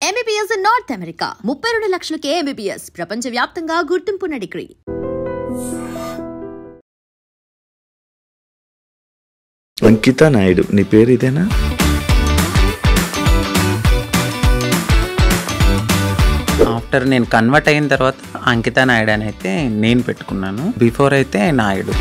MBBS in North America. 32 లక్షలకే MBBS. ప్రపంచవ్యాప్తంగా గుర్తింపున్న degree. అంకిత నాయుడు, నీ పేరు ఇదేనా? ఆఫ్టర్ నేను కన్వర్ట్ అయిన తర్వాత అంకిత నాయుడు అని అయితే నేను పెట్టుకున్నాను. బిఫోర్ అయితే నాయుడు.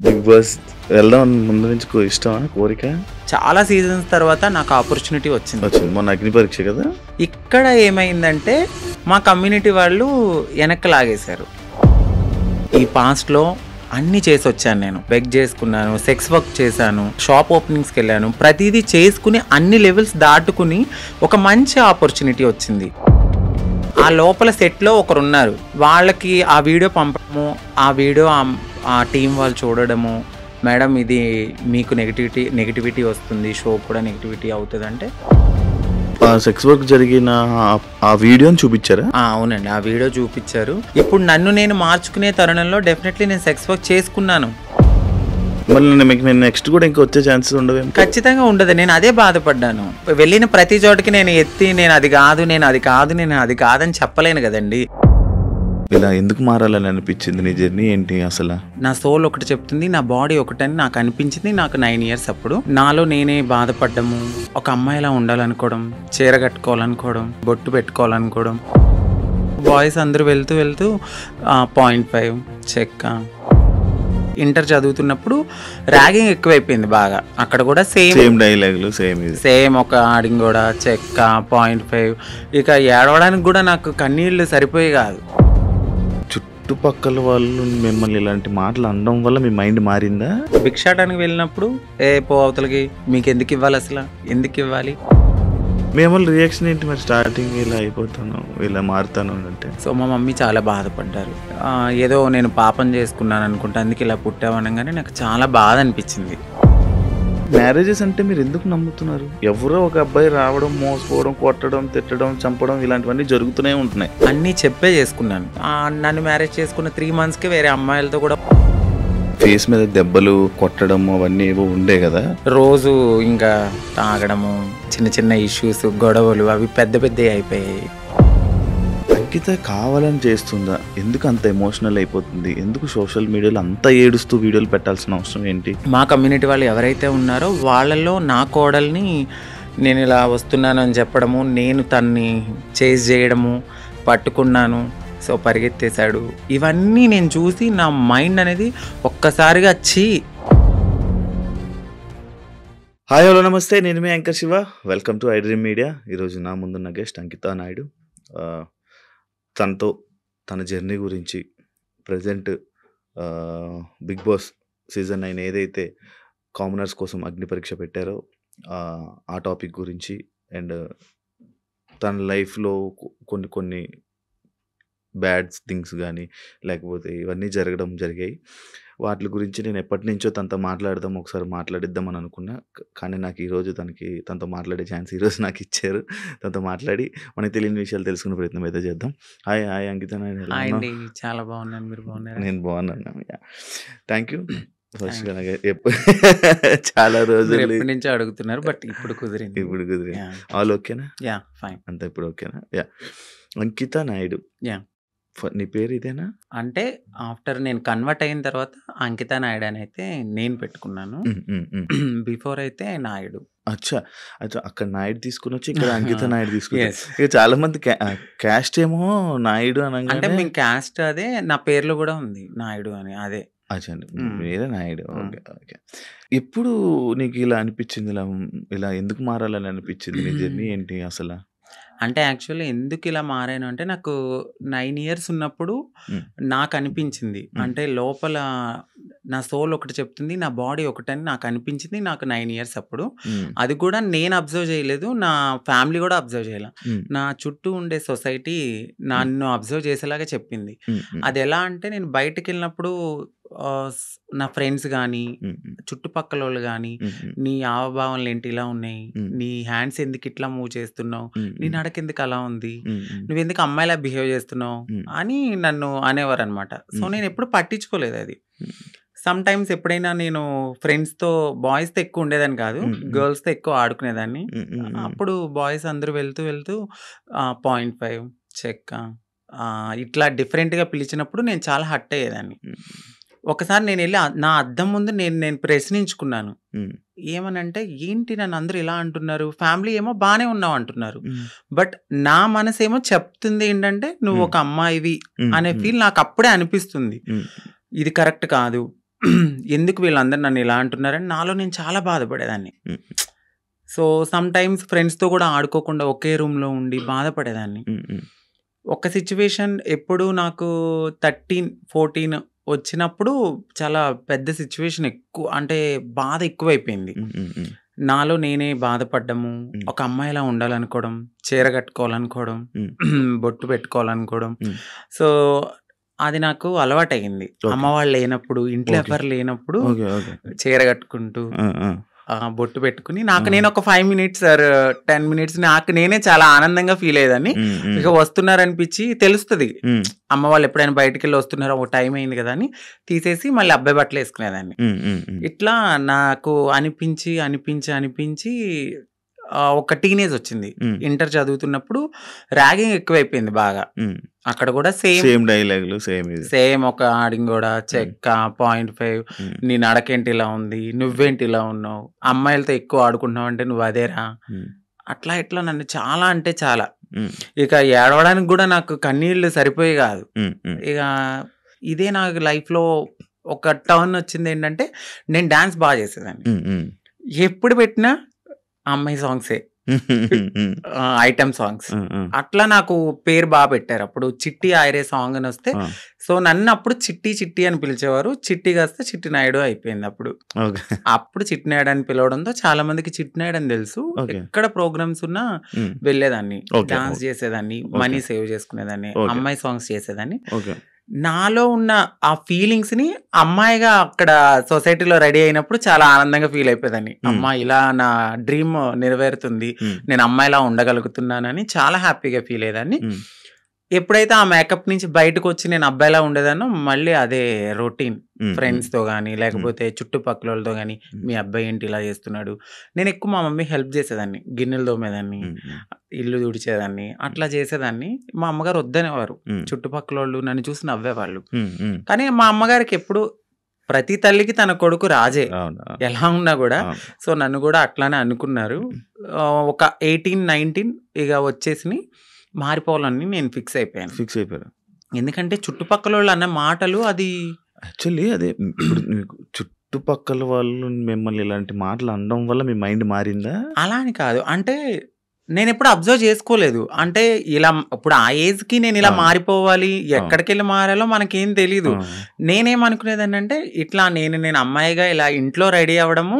బిగ్ బాస్ వెళ్దాం ముందు నుంచి ఇష్టమా, కోరిక? చాలా సీజన్స్ తర్వాత నాకు ఆపర్చునిటీ వచ్చింది. మొన్న అగ్ని పరీక్ష కదా. ఇక్కడ ఏమైందంటే మా కమ్యూనిటీ వాళ్ళు వెనక్కి లాగేశారు. ఈ పాస్ట్లో అన్నీ చేసి వచ్చాను. నేను బెగ్ చేసుకున్నాను, సెక్స్ వర్క్ చేశాను, షాప్ ఓపెనింగ్స్కి వెళ్ళాను. ప్రతిదీ చేసుకుని అన్ని లెవెల్స్ దాటుకుని ఒక మంచి ఆపర్చునిటీ వచ్చింది. ఆ లోపల సెట్లో ఒకరు ఉన్నారు, వాళ్ళకి ఆ వీడియో పంపడము, ఆ వీడియో ఆ టీం వాళ్ళు చూడడము, మేడం ఇది మీకు నెగిటివిటీ వస్తుంది, షో కూడా నెగిటివిటీ అవుతుంది అంటే సెక్స్ వర్క్ జరిగిన ఆ వీడియోని చూపించారా? అవునండి, ఆ వీడియో చూపించారు. ఇప్పుడు నన్ను నేను మార్చుకునే తరుణంలో డెఫినెట్లీ నేను సెక్స్ వర్క్ చేసుకున్నాను. మళ్ళీ మీకు నేను నెక్స్ట్ కూడా ఇంకా వచ్చే ఛాన్సెస్ ఉండవు? ఖచ్చితంగా ఉండదు. నేను అదే బాధపడ్డాను. వెళ్ళిన ప్రతి చోటకి నేను ఎత్తి నేను అది కాదని చెప్పలేను కదండి. ఇలా ఎందుకు మారాలని అనిపించింది? నీ జర్నీ ఏంటి అసలు? నా సోల్ ఒకటి చెప్తుంది, నా బాడీ ఒకటని నాకు అనిపించింది. నాకు 9 years అప్పుడు నాలో నేనే బాధపడ్డము, ఒక అమ్మాయిలా ఉండాలనుకోవడం, చీర కట్టుకోవాలనుకోవడం, బొట్టు పెట్టుకోవాలనుకోవడం. బాయ్స్ అందరూ వెళ్తూ 0.5 చెక్క. ఇంటర్ చదువుతున్నప్పుడు ర్యాగింగ్ ఎక్కువైపోయింది బాగా. అక్కడ కూడా సేమ్ డైలాగులు, సేమ్ ఒక ఆడింగ్ కూడా చెక్క 0.5. ఇక ఏడవడానికి కూడా నాకు కన్నీళ్ళు సరిపోయి కాదు. చుట్టుపక్కల వాళ్ళు మిమ్మల్ని ఇలాంటి మాటలు అనడం వల్ల మీ మైండ్ మారిందా? భిక్షాటానికి వెళ్ళినప్పుడు పో అవతలకి, మీకు ఎందుకు ఇవ్వాలి, అసలు ఎందుకు ఇవ్వాలి? మిమ్మల్ని రియాక్షన్ ఏంటి మరి? స్టార్టింగ్ ఇలా అయిపోతాను, ఇలా మారుతాను అంటే. సో మా మమ్మీ చాలా బాధపడ్డారు. ఏదో నేను పాపం చేసుకున్నాను అనుకుంటా, అందుకే ఇలా పుట్టావనగానే నాకు చాలా బాధ అనిపించింది. మ్యారేజెస్ అంటే మీరు ఎందుకు నమ్ముతున్నారు? ఎవరో ఒక అబ్బాయి రావడం, మోసపోవడం, కొట్టడం, తిట్టడం, చంపడం ఇలాంటివన్నీ జరుగుతూనే ఉంటున్నాయి. అన్నీ చెప్పే చేసుకున్నాను. నన్ను మ్యారేజ్ చేసుకున్న 3 monthsకి వేరే అమ్మాయిలతో కూడా ఫేస్ మీద దెబ్బలు కొట్టడం అవన్నీ ఏవో ఉండే కదా. రోజు ఇంకా తాగడము, చిన్న ఇష్యూస్, గొడవలు అవి పెద్ద అయిపోయాయి. అంకిత కావాలని చేస్తుందా? ఎందుకు అంత ఎమోషనల్ అయిపోతుంది? ఎందుకు సోషల్ మీడియాలో అంత ఏడుస్తూ వీడియోలు పెట్టాల్సిన అవసరం ఏంటి? మా కమ్యూనిటీ వాళ్ళు ఎవరైతే ఉన్నారో వాళ్ళల్లో నా కోడల్ని నేను ఇలా వస్తున్నాను అని చెప్పడము, నేను తన్ని చేజ్ చేయడము, పట్టుకున్నాను, సో పరిగెత్తేశాడు, ఇవన్నీ నేను చూసి నా మైండ్ అనేది ఒక్కసారిగా హాయ్ హలో నమస్తే, నేను మీ anchor Shiva. Welcome to I dream media. ఈరోజు నా ముందున్న గెస్ట్ అంకిత నాయుడు. తనతో తన జర్నీ గురించి, ప్రజెంట్ బిగ్ బాస్ సీజన్ 9 ఏదైతే కామనర్స్ కోసం అగ్ని పరీక్ష పెట్టారో ఆ టాపిక్ గురించి, అండ్ తన లైఫ్లో కొన్ని బ్యాడ్ థింగ్స్ కానీ లేకపోతే ఇవన్నీ జరిగాయి. వాటి గురించి నేను ఎప్పటి నుంచో తనతో ఒకసారి మాట్లాడిద్దామని అనుకున్నా. కానీ నాకు ఈరోజు తనతో మాట్లాడే ఛాన్స్ ఈరోజు నాకు ఇచ్చారు. తనతో మాట్లాడి మనకి తెలియని విషయాలు తెలుసుకునే ప్రయత్నం అయితే చేద్దాం. హాయ్ అంకిత. చాలా బాగున్నాను, మీరు బాగున్నారు? నేను బాగున్నాను. Thank you. ఫస్ట్ చాలా రోజులు నుంచి అడుగుతున్నారు, బట్ ఇప్పుడు కుదిరింది. ఆల్ ఓకేనా? Yeah fine. అంతా ఇప్పుడు ఓకేనా? యా. అంకిత నాయుడు, యా. నీ పేరు ఇదేనా? అంటే ఆఫ్టర్ నేను కన్వర్ట్ అయిన తర్వాత అంకిత నాయుడు అని అయితే నేను పెట్టుకున్నాను. బిఫోర్ అయితే నాయుడు. అచ్చా, అక్కడ నాయుడు తీసుకుని వచ్చి ఇక్కడ అంకిత నాయుడు తీసుకుని. ఇక చాలా మంది క్యాస్ట్ ఏమో నాయుడు అంటే మేము క్యాస్ట్ అదే, నా పేర్లో కూడా ఉంది నాయుడు అని. అదే వేరే నాయుడు. ఓకే. ఎప్పుడు నీకు ఇలా అనిపించింది? ఇలా ఎందుకు మారాలని అనిపించింది? నీ జర్నీ ఏంటి అసలు? అంటే యాక్చువల్లీ ఎందుకు ఇలా మారాను అంటే, నాకు 9 years ఉన్నప్పుడు నాకు అనిపించింది, అంటే లోపల నా సోల్ ఒకటి చెప్తుంది, నా బాడీ ఒకటని నాకు అనిపించింది. నాకు 9 years అప్పుడు. అది కూడా నేను అబ్జర్వ్ చేయలేదు, నా ఫ్యామిలీ కూడా అబ్జర్వ్ చేయలే. నా చుట్టూ ఉండే సొసైటీ నన్ను అబ్జర్వ్ చేసేలాగా చెప్పింది. అది ఎలా అంటే, నేను బయటకు వెళ్ళినప్పుడు నా ఫ్రెండ్స్ కానీ, చుట్టుపక్కల వాళ్ళు కానీ, నీ హావభావాలు ఏంటి ఇలా ఉన్నాయి, నీ హ్యాండ్స్ ఎందుకు ఇట్లా మూవ్ చేస్తున్నావు, నీ నడక ఎందుకు అలా ఉంది, నువ్వెందుకు అమ్మాయిలా బిహేవ్ చేస్తున్నావు అని నన్ను అనేవారు అనమాట. సో నేను ఎప్పుడు పట్టించుకోలేదు అది. సమ్ టైమ్స్ ఎప్పుడైనా నేను ఫ్రెండ్స్‌తో బాయ్స్‌తో ఎక్కువ ఉండేదాన్ని కాదు. గర్ల్స్‌తో ఎక్కువ ఆడుకునేదాన్ని. అప్పుడు బాయ్స్ అందరూ వెళ్తూ 0.5 చెక్క ఇట్లా డిఫరెంట్‌గా పిలిచినప్పుడు నేను చాలా హర్ట్ అయ్యేదాన్ని. ఒకసారి నేనెళ్ళి నా అద్దం ముందు నేను ప్రశ్నించుకున్నాను. ఏమనంటే, ఏంటి నన్ను అందరూ ఇలా అంటున్నారు? ఫ్యామిలీ ఏమో బానే ఉన్నావు అంటున్నారు. బట్ నా మనసేమో చెప్తుంది ఏంటంటే, నువ్వు ఒక అమ్మాయివి అనే ఫీల్ నాకు అప్పుడే అనిపిస్తుంది. ఇది కరెక్ట్ కాదు. ఎందుకు వీళ్ళందరూ నన్ను ఇలా అంటున్నారని నాలో నేను చాలా బాధపడేదాన్ని. సో సమ్ టైమ్స్ ఫ్రెండ్స్‌తో కూడా ఆడుకోకుండా ఒకే రూమ్‌లో ఉండి బాధపడేదాన్ని. ఒక సిచ్యువేషన్ ఎప్పుడు నాకు 13, 14 వచ్చినప్పుడు చాలా పెద్ద సిచ్యువేషన్ ఎక్కువ, అంటే బాధ ఎక్కువైపోయింది. నాలో నేనే బాధపడ్డము, ఒక అమ్మాయిలా ఉండాలనుకోవడం, చీర కట్టుకోవాలనుకోవడం, బొట్టు పెట్టుకోవాలనుకోవడం. సో అది నాకు అలవాటయింది. అమ్మ వాళ్ళు లేనప్పుడు, ఇంట్లో ఎవరు లేనప్పుడు చీర కట్టుకుంటూ బొట్టు పెట్టుకుని నాకు నేను ఒక 5 minutes ఆర్ 10 minutes నాకు నేనే చాలా ఆనందంగా ఫీల్ అయ్యేదాన్ని. ఇక వస్తున్నారనిపించి తెలుస్తుంది, అమ్మ వాళ్ళు ఎప్పుడైనా బయటకు వెళ్ళి వస్తున్నారో ఒక టైం అయింది కదా అని తీసేసి మళ్ళీ అబ్బాయి బట్టలు వేసుకునేదాన్ని. ఇట్లా నాకు అనిపించి ఒక టీనేజ్ వచ్చింది. ఇంటర్ చదువుతున్నప్పుడు ర్యాగింగ్ ఎక్కువైపోయింది బాగా. అక్కడ కూడా సేమ్ డైలాగులు సేమ్ ఒక ఆడింగ్ కూడా చెక్క 0.5 నీ నడకేంటి ఇలా ఉంది, నువ్వేంటి ఇలా ఉన్నావు, అమ్మాయిలతో ఎక్కువ ఆడుకుంటున్నావు అంటే నువ్వు అదేరా, అట్లా ఇట్లా నన్ను చాలా అంటే చాలా, ఇక ఏడవడానికి కూడా నాకు కన్నీళ్ళు సరిపోయి కాదు. ఇక ఇదే నాకు లైఫ్ లో ఒక టర్న్ వచ్చింది. ఏంటంటే నేను డాన్స్ బాగా చేసేదాన్ని. ఎప్పుడు పెట్టినా అమ్మాయి సాంగ్సే, ఐటమ్ సాంగ్స్. అట్లా నాకు పేరు బాగా పెట్టారు. అప్పుడు చిట్టి ఆయరే సాంగ్ అని వస్తే, సో నన్ను అప్పుడు చిట్టి అని పిలిచేవారు. చిట్టి కాస్తే చిట్టి నాయుడు అయిపోయింది. అప్పుడు చిట్టి నాయుడు అని పిలవడంతో చాలా మందికి చిట్టి నాయుడు అని తెలుసు. ఎక్కడ ప్రోగ్రామ్స్ ఉన్నా వెళ్ళేదాన్ని, డాన్స్ చేసేదాన్ని, మనీ సేవ్ చేసుకునేదాన్ని, అమ్మాయి సాంగ్స్ చేసేదాన్ని. నాలో ఉన్న ఆ ఫీలింగ్స్ ని అమ్మాయిగా అక్కడ సొసైటీలో రెడీ అయినప్పుడు చాలా ఆనందంగా ఫీల్ అయిపోయేదాన్ని. అమ్మా ఇలా నా డ్రీమ్ నెరవేరుతుంది, నేను అమ్మాయిలా ఉండగలుగుతున్నానని చాలా హ్యాపీగా ఫీల్ అయ్యేదాన్ని. ఎప్పుడైతే ఆ మేకప్ నుంచి బయటకు వచ్చి నేను అబ్బాయిలా ఉండేదానో మళ్ళీ అదే రొటీన్, ఫ్రెండ్స్ తో గానీ లేకపోతే చుట్టుపక్కల వాళ్ళతో గానీ, మీ అబ్బాయి ఏంటి ఇలా చేస్తున్నాడు. నేను ఎక్కువ మా మమ్మీ హెల్ప్ చేసేదాన్ని, గిన్నెలు తోమేదాన్ని, ఇల్లు తుడిచేదాన్ని, అట్లా చేసేదాన్ని. మా అమ్మగారు వద్దనేవారు, చుట్టుపక్కల వాళ్ళు నన్ను చూసి నవ్వేవాళ్ళు. కానీ మా అమ్మగారికి ఎప్పుడు ప్రతి తల్లికి తన కొడుకు రాజే ఎలా ఉన్నా కూడా. సో నన్ను కూడా అట్లానే అనుకున్నారు. ఒక 18, 19 ఇక వచ్చేసి మారిపోవాలని నేను ఫిక్స్ అయిపోయాను. ఎందుకంటే చుట్టుపక్కల వాళ్ళు అన్న మాటలు, అది యాక్చువల్లీ అదే ఇప్పుడు మీకు చుట్టుపక్కల వాళ్ళు మిమ్మల్ని ఇలాంటి మాటలు అనడం వల్ల మీ మైండ్ మారిందా? అలా అని కాదు, అంటే నేను ఎప్పుడు అబ్జర్వ్ చేసుకోలేదు. అంటే ఇలా ఇప్పుడు ఆ ఏజ్ కి నేను ఇలా మారిపోవాలి, ఎక్కడికి వెళ్ళి మారాలో మనకేం తెలీదు. నేనేమనుకునేదాన్ని అంటే ఇట్లా నేను అమ్మాయిగా ఇలా ఇంట్లో రెడీ అవ్వడము,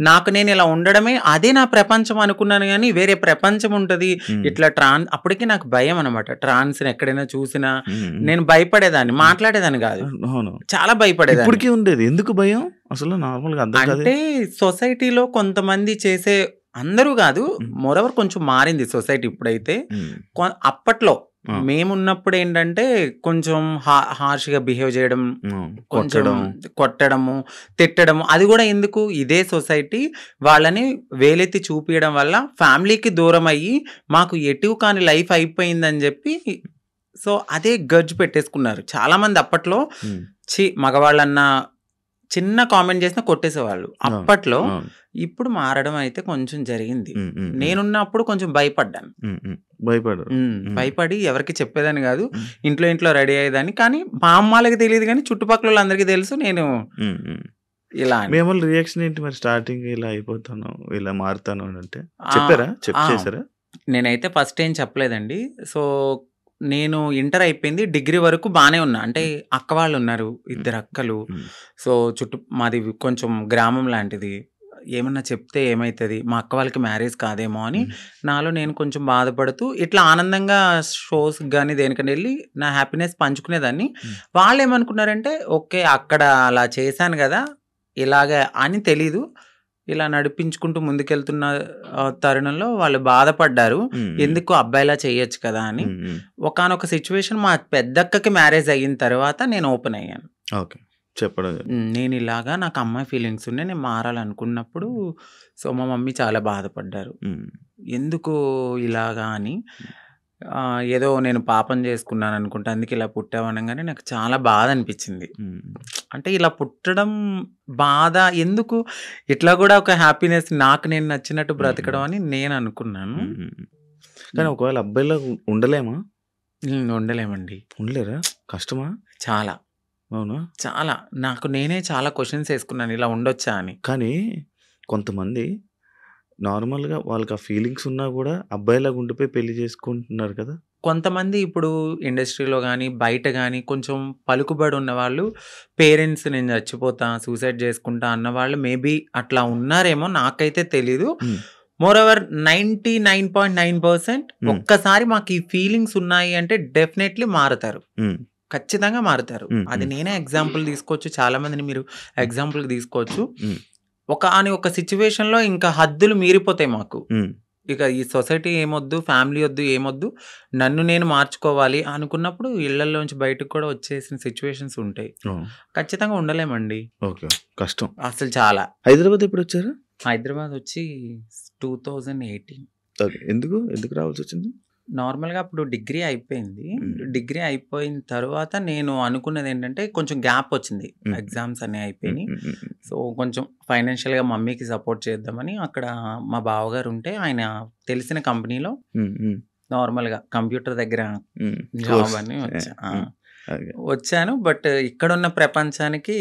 నాకు నేను ఇలా ఉండడమే అదే నా ప్రపంచం అనుకున్నాను. కానీ వేరే ప్రపంచం ఉంటది ఇట్లా అప్పటికి నాకు భయం అనమాట. ట్రాన్స్ ఎక్కడైనా చూసినా నేను భయపడేదాన్ని, మాట్లాడేదాన్ని కాదు, చాలా భయపడేదాన్ని. ఇప్పటికీ ఉండేది. ఎందుకు భయం అసలు? నార్మల్గా అంటే సొసైటీలో కొంతమంది చేసే, అందరూ కాదు, మోరవర్ కొంచెం మారింది సొసైటీ ఇప్పుడైతే. అప్పట్లో మేమున్నప్పుడు ఏంటంటే కొంచెం హార్ష్గా బిహేవ్ చేయడం, కొంచెం కొట్టడము, తిట్టడము, అది కూడా ఎందుకు, ఇదే సొసైటీ వాళ్ళని వేలెత్తి చూపించడం వల్ల ఫ్యామిలీకి దూరం అయ్యి మాకు ఎటు కాని లైఫ్ అయిపోయిందని చెప్పి, సో అదే గర్జ్ పెట్టేసుకున్నారు చాలా మంది. అప్పట్లో మగవాళ్ళన్న చిన్న కామెంట్ చేసినా కొట్టేసేవాళ్ళు అప్పట్లో. ఇప్పుడు మారడం అయితే కొంచెం జరిగింది. నేనున్నప్పుడు కొంచెం భయపడ్డాను, భయపడి ఎవరికి చెప్పేదాన్ని కాదు, ఇంట్లో రెడీ అయ్యేదాన్ని. కానీ మా అమ్మాలకి తెలియదు, కానీ చుట్టుపక్కల వాళ్ళందరికీ తెలుసు నేను ఇలా. మేము రియాక్షన్ ఏంటి మరి? స్టార్టింగ్ ఇలా అయిపోతాను, ఇలా మారుతాను అంటే చెప్పారా? చేశారా? నేనైతే ఫస్ట్ ఏం చెప్పలేదండి. సో నేను ఇంటర్ అయిపోయింది, డిగ్రీ వరకు బాగానే ఉన్నా. అంటే అక్క వాళ్ళు ఉన్నారు, 2 అక్కలు. సో మాది కొంచెం గ్రామం లాంటిది, ఏమన్నా చెప్తే ఏమవుతుంది, మా అక్క వాళ్ళకి మ్యారేజ్ కాదేమో అని నాలో నేను కొంచెం బాధపడుతూ ఇట్లా ఆనందంగా షోస్ కానీ దేనికని వెళ్ళి నా హ్యాపీనెస్ పంచుకునేదాన్ని. వాళ్ళు ఏమనుకున్నారంటే, ఓకే అక్కడ అలా చేశాను కదా ఇలాగే అని తెలీదు, ఇలా నడిపించుకుంటూ ముందుకెళ్తున్న తరుణంలో వాళ్ళు బాధపడ్డారు, ఎందుకు అబ్బాయిలా చేయొచ్చు కదా అని. ఒకానొక సిచ్యువేషన్ మా పెద్దక్కకి మ్యారేజ్ అయిన తర్వాత నేను ఓపెన్ అయ్యాను. చెప్పడం నేను ఇలాగా నాకు అమ్మాయి ఫీలింగ్స్ ఉన్నాయి. నేను మారాలనుకున్నప్పుడు సో, మా మమ్మీ చాలా బాధపడ్డారు. ఎందుకు ఇలాగా అని. ఏదో నేను పాపం చేసుకున్నాను అనుకుంటా. అందుకే ఇలా పుట్టావు అనంగానే నాకు చాలా బాధ అనిపించింది. అంటే ఇలా పుట్టడం బాధ ఎందుకు? ఇట్లా కూడా ఒక హ్యాపీనెస్ నాకు నేను నచ్చినట్టు బ్రతకడం అని నేను అనుకున్నాను. కానీ ఒకవేళ అబ్బాయిలా ఉండలేమా? ఉండలేమండి. ఉండలేరా? కష్టమా? చాలా. అవునా? చాలా. నాకు నేనే చాలా క్వెషన్స్ వేసుకున్నాను ఇలా ఉండొచ్చా అని. కానీ కొంతమంది నార్మల్‌గా వాళ్ళకి ఆ ఫీలింగ్స్ ఉన్నా కూడా అబ్బాయిలాగా ఉండిపోయి పెళ్లి చేసుకుంటున్నారు కదా! కొంతమంది ఇప్పుడు ఇండస్ట్రీలో గానీ, బయట గానీ కొంచెం పలుకుబడి ఉన్నవాళ్ళు పేరెంట్స్ నేను చచ్చిపోతా, సూసైడ్ చేసుకుంటా అన్నవాళ్ళు మేబీ అట్లా ఉన్నారేమో నాకైతే తెలీదు. మోరోవర్ 99.9% ఒక్కసారి మాకు ఈ ఫీలింగ్స్ ఉన్నాయి అంటే డెఫినెట్లీ మారుతారు. ఖచ్చితంగా మారుతారు. అది నేనే ఎగ్జాంపుల్ తీసుకోవచ్చు. చాలా మందిని మీరు ఎగ్జాంపుల్ తీసుకోవచ్చు. ఒక సిచ్యువేషన్‌లో ఇంకా హద్దులు మీరిపోతాయి మాకు. ఇక ఈ సొసైటీ ఏమొద్దు, ఫ్యామిలీ వద్దు, ఏమొద్దు, నన్ను నేను మార్చుకోవాలి అనుకున్నప్పుడు ఇళ్లలోంచి బయటకు కూడా వచ్చేసిన సిచ్యువేషన్స్ ఉంటాయి. ఖచ్చితంగా ఉండలేమండి. ఓకే. కష్టం. అసలు చాలా. హైదరాబాద్ ఎప్పుడొచ్చారు? హైదరాబాద్ వచ్చి 2018. ఓకే. ఎందుకు రావాల్సొచ్చింది? నార్మల్‌గా అప్పుడు డిగ్రీ అయిపోయింది. డిగ్రీ అయిపోయిన తర్వాత నేను అనుకున్నదేంటంటే కొంచెం గ్యాప్ వచ్చింది. ఎగ్జామ్స్ అన్నీ అయిపోయినాయి. సో, కొంచెం ఫైనాన్షియల్‌గా మమ్మీకి సపోర్ట్ చేద్దామని అక్కడ మా బావగారు ఉంటే ఆయన తెలిసిన కంపెనీలో నార్మల్‌గా కంప్యూటర్ దగ్గర జాబ్ అని వచ్చాను. బట్ ఇక్కడున్న ప్రపంచానికి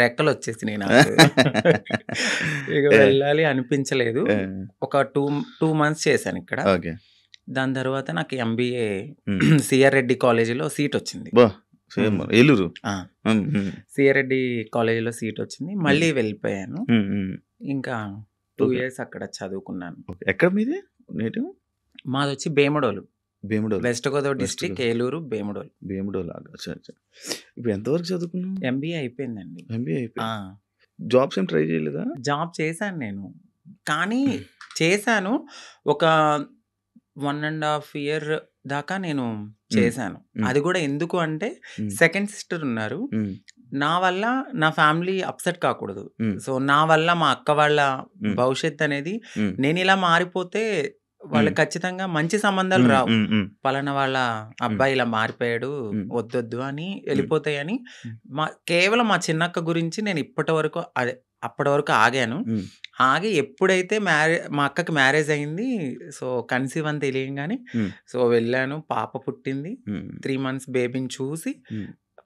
రెక్కలు వచ్చేసినాయి నాకు. ఇక వెళ్ళాలి అనిపించలేదు. ఒక 2 మంత్స్ చేశాను ఇక్కడ. దాని తర్వాత నాకు ఎంబీఏ సిఆర్ రెడ్డి కాలేజీలో సీట్ వచ్చింది. ఏలూరు. సిఆర్ రెడ్డి కాలేజీలో సీట్ వచ్చింది. మళ్ళీ వెళ్ళిపోయాను. ఇంకా 2 ఇయర్స్ అక్కడ చదువుకున్నాను. ఎక్కడ మీది నేటివ్? మాది వచ్చి భీమడోలు. West Godavari district, Eluru, Bhimadolu. ఇప్పుడు ఎంతవరకు చదువుకున్నావు? ఎంబీఏ అయిపోయిందండి. ఎంబీఏ అయిపోయింది. జాబ్స్ ఏం ట్రై చేయలేదా? జాబ్ చేశాను నేను. కానీ చేశాను ఒక 1.5 ఇయర్ దాకా నేను చేశాను. అది కూడా ఎందుకు అంటే సెకండ్ సిస్టర్ ఉన్నారు. నా వల్ల నా ఫ్యామిలీ అప్సెట్ కాకూడదు. సో నా వల్ల మా అక్క వాళ్ళ భవిష్యత్ అనేది నేను ఇలా మారిపోతే వాళ్ళకి ఖచ్చితంగా మంచి సంబంధాలు రావు. పలానా వాళ్ళ అబ్బాయి ఇలా మారిపోయాడు, వద్దొద్దు అని వెళ్ళిపోతాయని కేవలం మా చిన్నక్క గురించి నేను అప్పటి వరకు ఆగాను. ఆగి ఎప్పుడైతే మా అక్కకి మ్యారేజ్ అయింది, సో కన్సీవ్ అని తెలియంగానే సో వెళ్ళాను. పాప పుట్టింది. 3 మంత్స్ బేబీని చూసి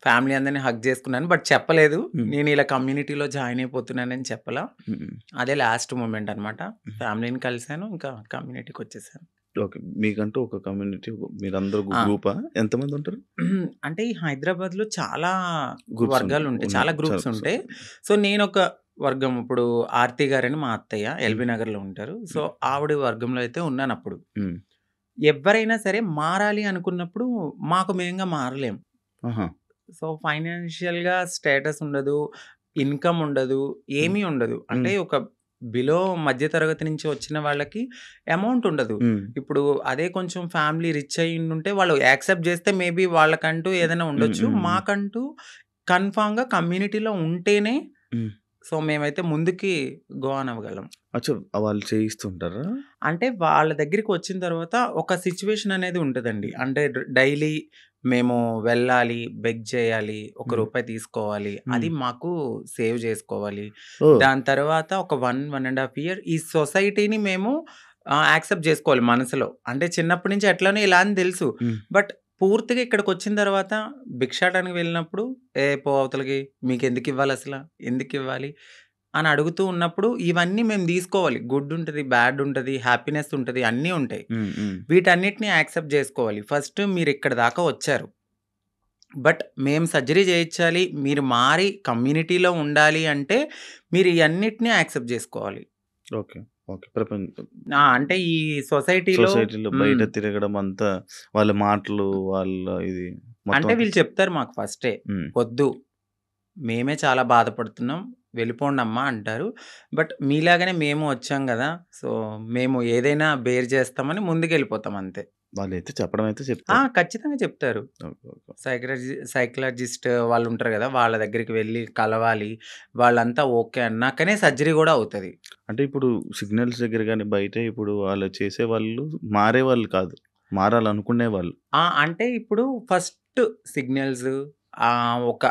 ఫ్యామిలీ అందరినీ హగ్ చేసుకున్నాను. బట్ చెప్పలేదు నేను ఇలా కమ్యూనిటీలో జాయిన్ అయిపోతున్నానని చెప్పలా. అదే లాస్ట్ మూమెంట్ అనమాట. ఫ్యామిలీని కలిసాను, ఇంకా కమ్యూనిటీకి వచ్చేసాను. ఓకే. మీకంటూ ఒక కమ్యూనిటీ, మీరందరూ గ్రూపా? ఎంతమంది ఉంటారు? అంటే ఈ హైదరాబాద్లో చాలా వర్గాలు ఉంటాయి, చాలా గ్రూప్స్ ఉంటాయి. సో నేను ఒక వర్గం, ఇప్పుడు ఆర్తి గారని మా అత్తయ్య ఎల్బీ నగర్లో ఉంటారు. సో ఆవిడ వర్గంలో అయితే ఉన్నాను. అప్పుడు ఎవరైనా సరే మారాలి అనుకున్నప్పుడు మాకు మేంగా మారలేం. సో ఫైనాన్షియల్‌గా స్టేటస్ ఉండదు, ఇన్‌కమ్ ఉండదు, ఏమీ ఉండదు. అంటే ఒక బిలో మధ్య తరగతి నుంచి వచ్చిన వాళ్ళకి అమౌంట్ ఉండదు. ఇప్పుడు అదే కొంచెం ఫ్యామిలీ రిచ్ అయ్యి ఉంటే వాళ్ళు యాక్సెప్ట్ చేస్తే మేబీ వాళ్ళకంటూ ఏదైనా ఉండొచ్చు. మాకంటూ కన్ఫామ్‌గా కమ్యూనిటీలో ఉంటేనే సో మేమైతే ముందుకి గో ఆన్ అవ్వగలం. వాళ్ళు చేయిస్తుంటారా? అంటే వాళ్ళ దగ్గరికి వచ్చిన తర్వాత ఒక సిచ్యువేషన్ అనేది ఉంటుందండి. అంటే డైలీ మేము వెళ్ళాలి, బెగ్ చేయాలి, ₹1 తీసుకోవాలి, అది మాకు సేవ్ చేసుకోవాలి. దాని తర్వాత ఒక 1.5 ఇయర్ ఈ సొసైటీని మేము యాక్సెప్ట్ చేసుకోవాలి మనసులో. అంటే చిన్నప్పటి నుంచి ఎట్లనో ఇలా అని తెలుసు. బట్ పూర్తిగా ఇక్కడికి వచ్చిన తర్వాత భిక్షాటానికి వెళ్ళినప్పుడు పో అవతలకి, మీకు ఎందుకు ఇవ్వాలి, అసలు ఎందుకు ఇవ్వాలి అని అడుగుతూ ఉన్నప్పుడు ఇవన్నీ మేము తీసుకోవాలి. గుడ్ ఉంటుంది, బ్యాడ్ ఉంటుంది, హ్యాపీనెస్ ఉంటుంది, అన్నీ ఉంటాయి. వీటన్నిటిని యాక్సెప్ట్ చేసుకోవాలి. ఫస్ట్ మీరు ఇక్కడ దాకా వచ్చారు, బట్ మేము సర్జరీ చేయించాలి, మీరు మారి కమ్యూనిటీలో ఉండాలి అంటే మీరు ఇవన్నిటిని యాక్సెప్ట్ చేసుకోవాలి. ఓకే. ప్రపంచం అంటే ఈ సొసైటీలో బయట తిరగడం అంతా వాళ్ళ మాటలు, వాళ్ళ ఇది అంటే వీళ్ళు చెప్తారు మాకు ఫస్టే, వద్దు మేమే చాలా బాధపడుతున్నాం, వెళ్ళిపోండి అమ్మా అంటారు. బట్ మీలాగానే మేము వచ్చాం కదా, సో మేము ఏదైనా బేర్ చేస్తామని ముందుకు వెళ్ళిపోతాం అంతే. వాళ్ళైతే చెప్పడం అయితే చెప్తారు. ఖచ్చితంగా చెప్తారు. ఓకే. ఓకే. సైకాలజిస్ట్ వాళ్ళు ఉంటారు గదా! వాళ్ళ దగ్గరికి వెళ్లి కలవాలి. వాళ్ళంతా ఓకే అన్నాకనే సర్జరీ గూడా అవుతది. అంటే ఇప్పుడు సిగ్నల్స్ దగ్గర గాని, బయట ఇప్పుడు వాళ్ళు చేసేవాళ్ళు మారేవాళ్ళు కాదు. మారాలనుకునేవాళ్ళు. అంటే ఇప్పుడు ఫస్ట్ సిగ్నల్స్ ఒక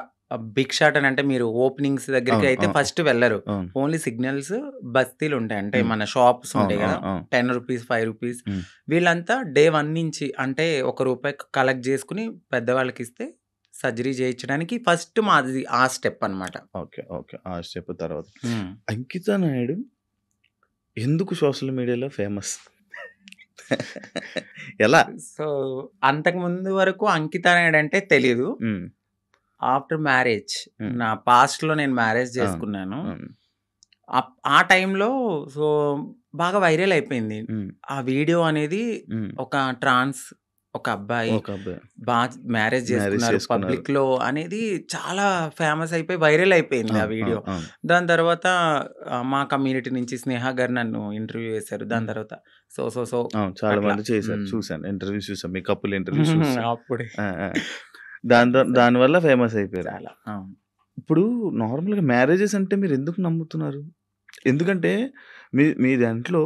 బిగ్ షాట్ అని అంటే మీరు ఓపెనింగ్స్ దగ్గరికి అవును. అయితే అవును. ఫస్ట్ వెళ్లరు. అవును. ఓన్లీ సిగ్నల్స్ బస్తీలుంటాయి. అంటే హ్మ్. మన షాప్స్ అవును. ఉంటాయి గదా! అవును. అవును. 10 రూపీస్, 5 రూపీస్ హ్మ్. వీళ్ళంతా డే 1 నుంచి అంటే రూ. 1 కలెక్ట్ జేసుకొని పెద్దవాళ్ళకిస్తే సర్జరీ చేయించడానికి ఫస్ట్ మాది ఆ స్టెప్ అన్నమాట. ఓకే. ఓకే. ఆ స్టెప్ తర్వాత. హ్మ్. అంకిత నాయుడు ఎందుకు సోషల్ మీడియాలో ఫేమస్? ఎలా? సో, అంతకుముందు వరకు అంకిత నాయుడు అంటే తెలీదు. హ్మ్. ఆఫ్టర్ మ్యారేజ్ హ్మ్. నా పాస్ట్‌లో నేను మ్యారేజ్ అవును. చేసుకున్నాను. అవును. ఆ టైంలో సో, బాగా వైరల్ అయిపోయింది. హ్మ్. ఆ వీడియో అనేది హ్మ్. ఒక ట్రాన్స్ ఒక అబ్బాయి ఒక అబ్బాయి మ్యారేజ్ మ్యారేజ్ చేసుకున్నారు చేసుకున్నారు. పబ్లిక్‌లో అనేది చాలా ఫేమస్ అయిపోయి వైరల్ అయిపోయింది ఆ అవును. వీడియో. అవును. అవును. దాని తర్వాత మా కమ్యూనిటీ నుంచి స్నేహ గారు నన్ను ఇంటర్వ్యూ చేశారు. దాని హ్మ్. తర్వాత సో అవును. చాలా అట్లా. మంది చేశారు. హ్మ్. చూసాను. ఇంటర్వ్యూస్ చూసాను. మీ కపుల్ ఇంటర్వ్యూస్ చూసాను. అప్పుడే ఆ! ఆ! సక్సెస్ అయ్యాం దానివల్ల ఫేమస్ అయిపోయారు. చాలా. అవును. ఇప్పుడు నార్మల్‌గా మ్యారేజెస్ అంటే మీరెందుకు నమ్ముతున్నారు? ఎందుకంటే మీ దాంట్లో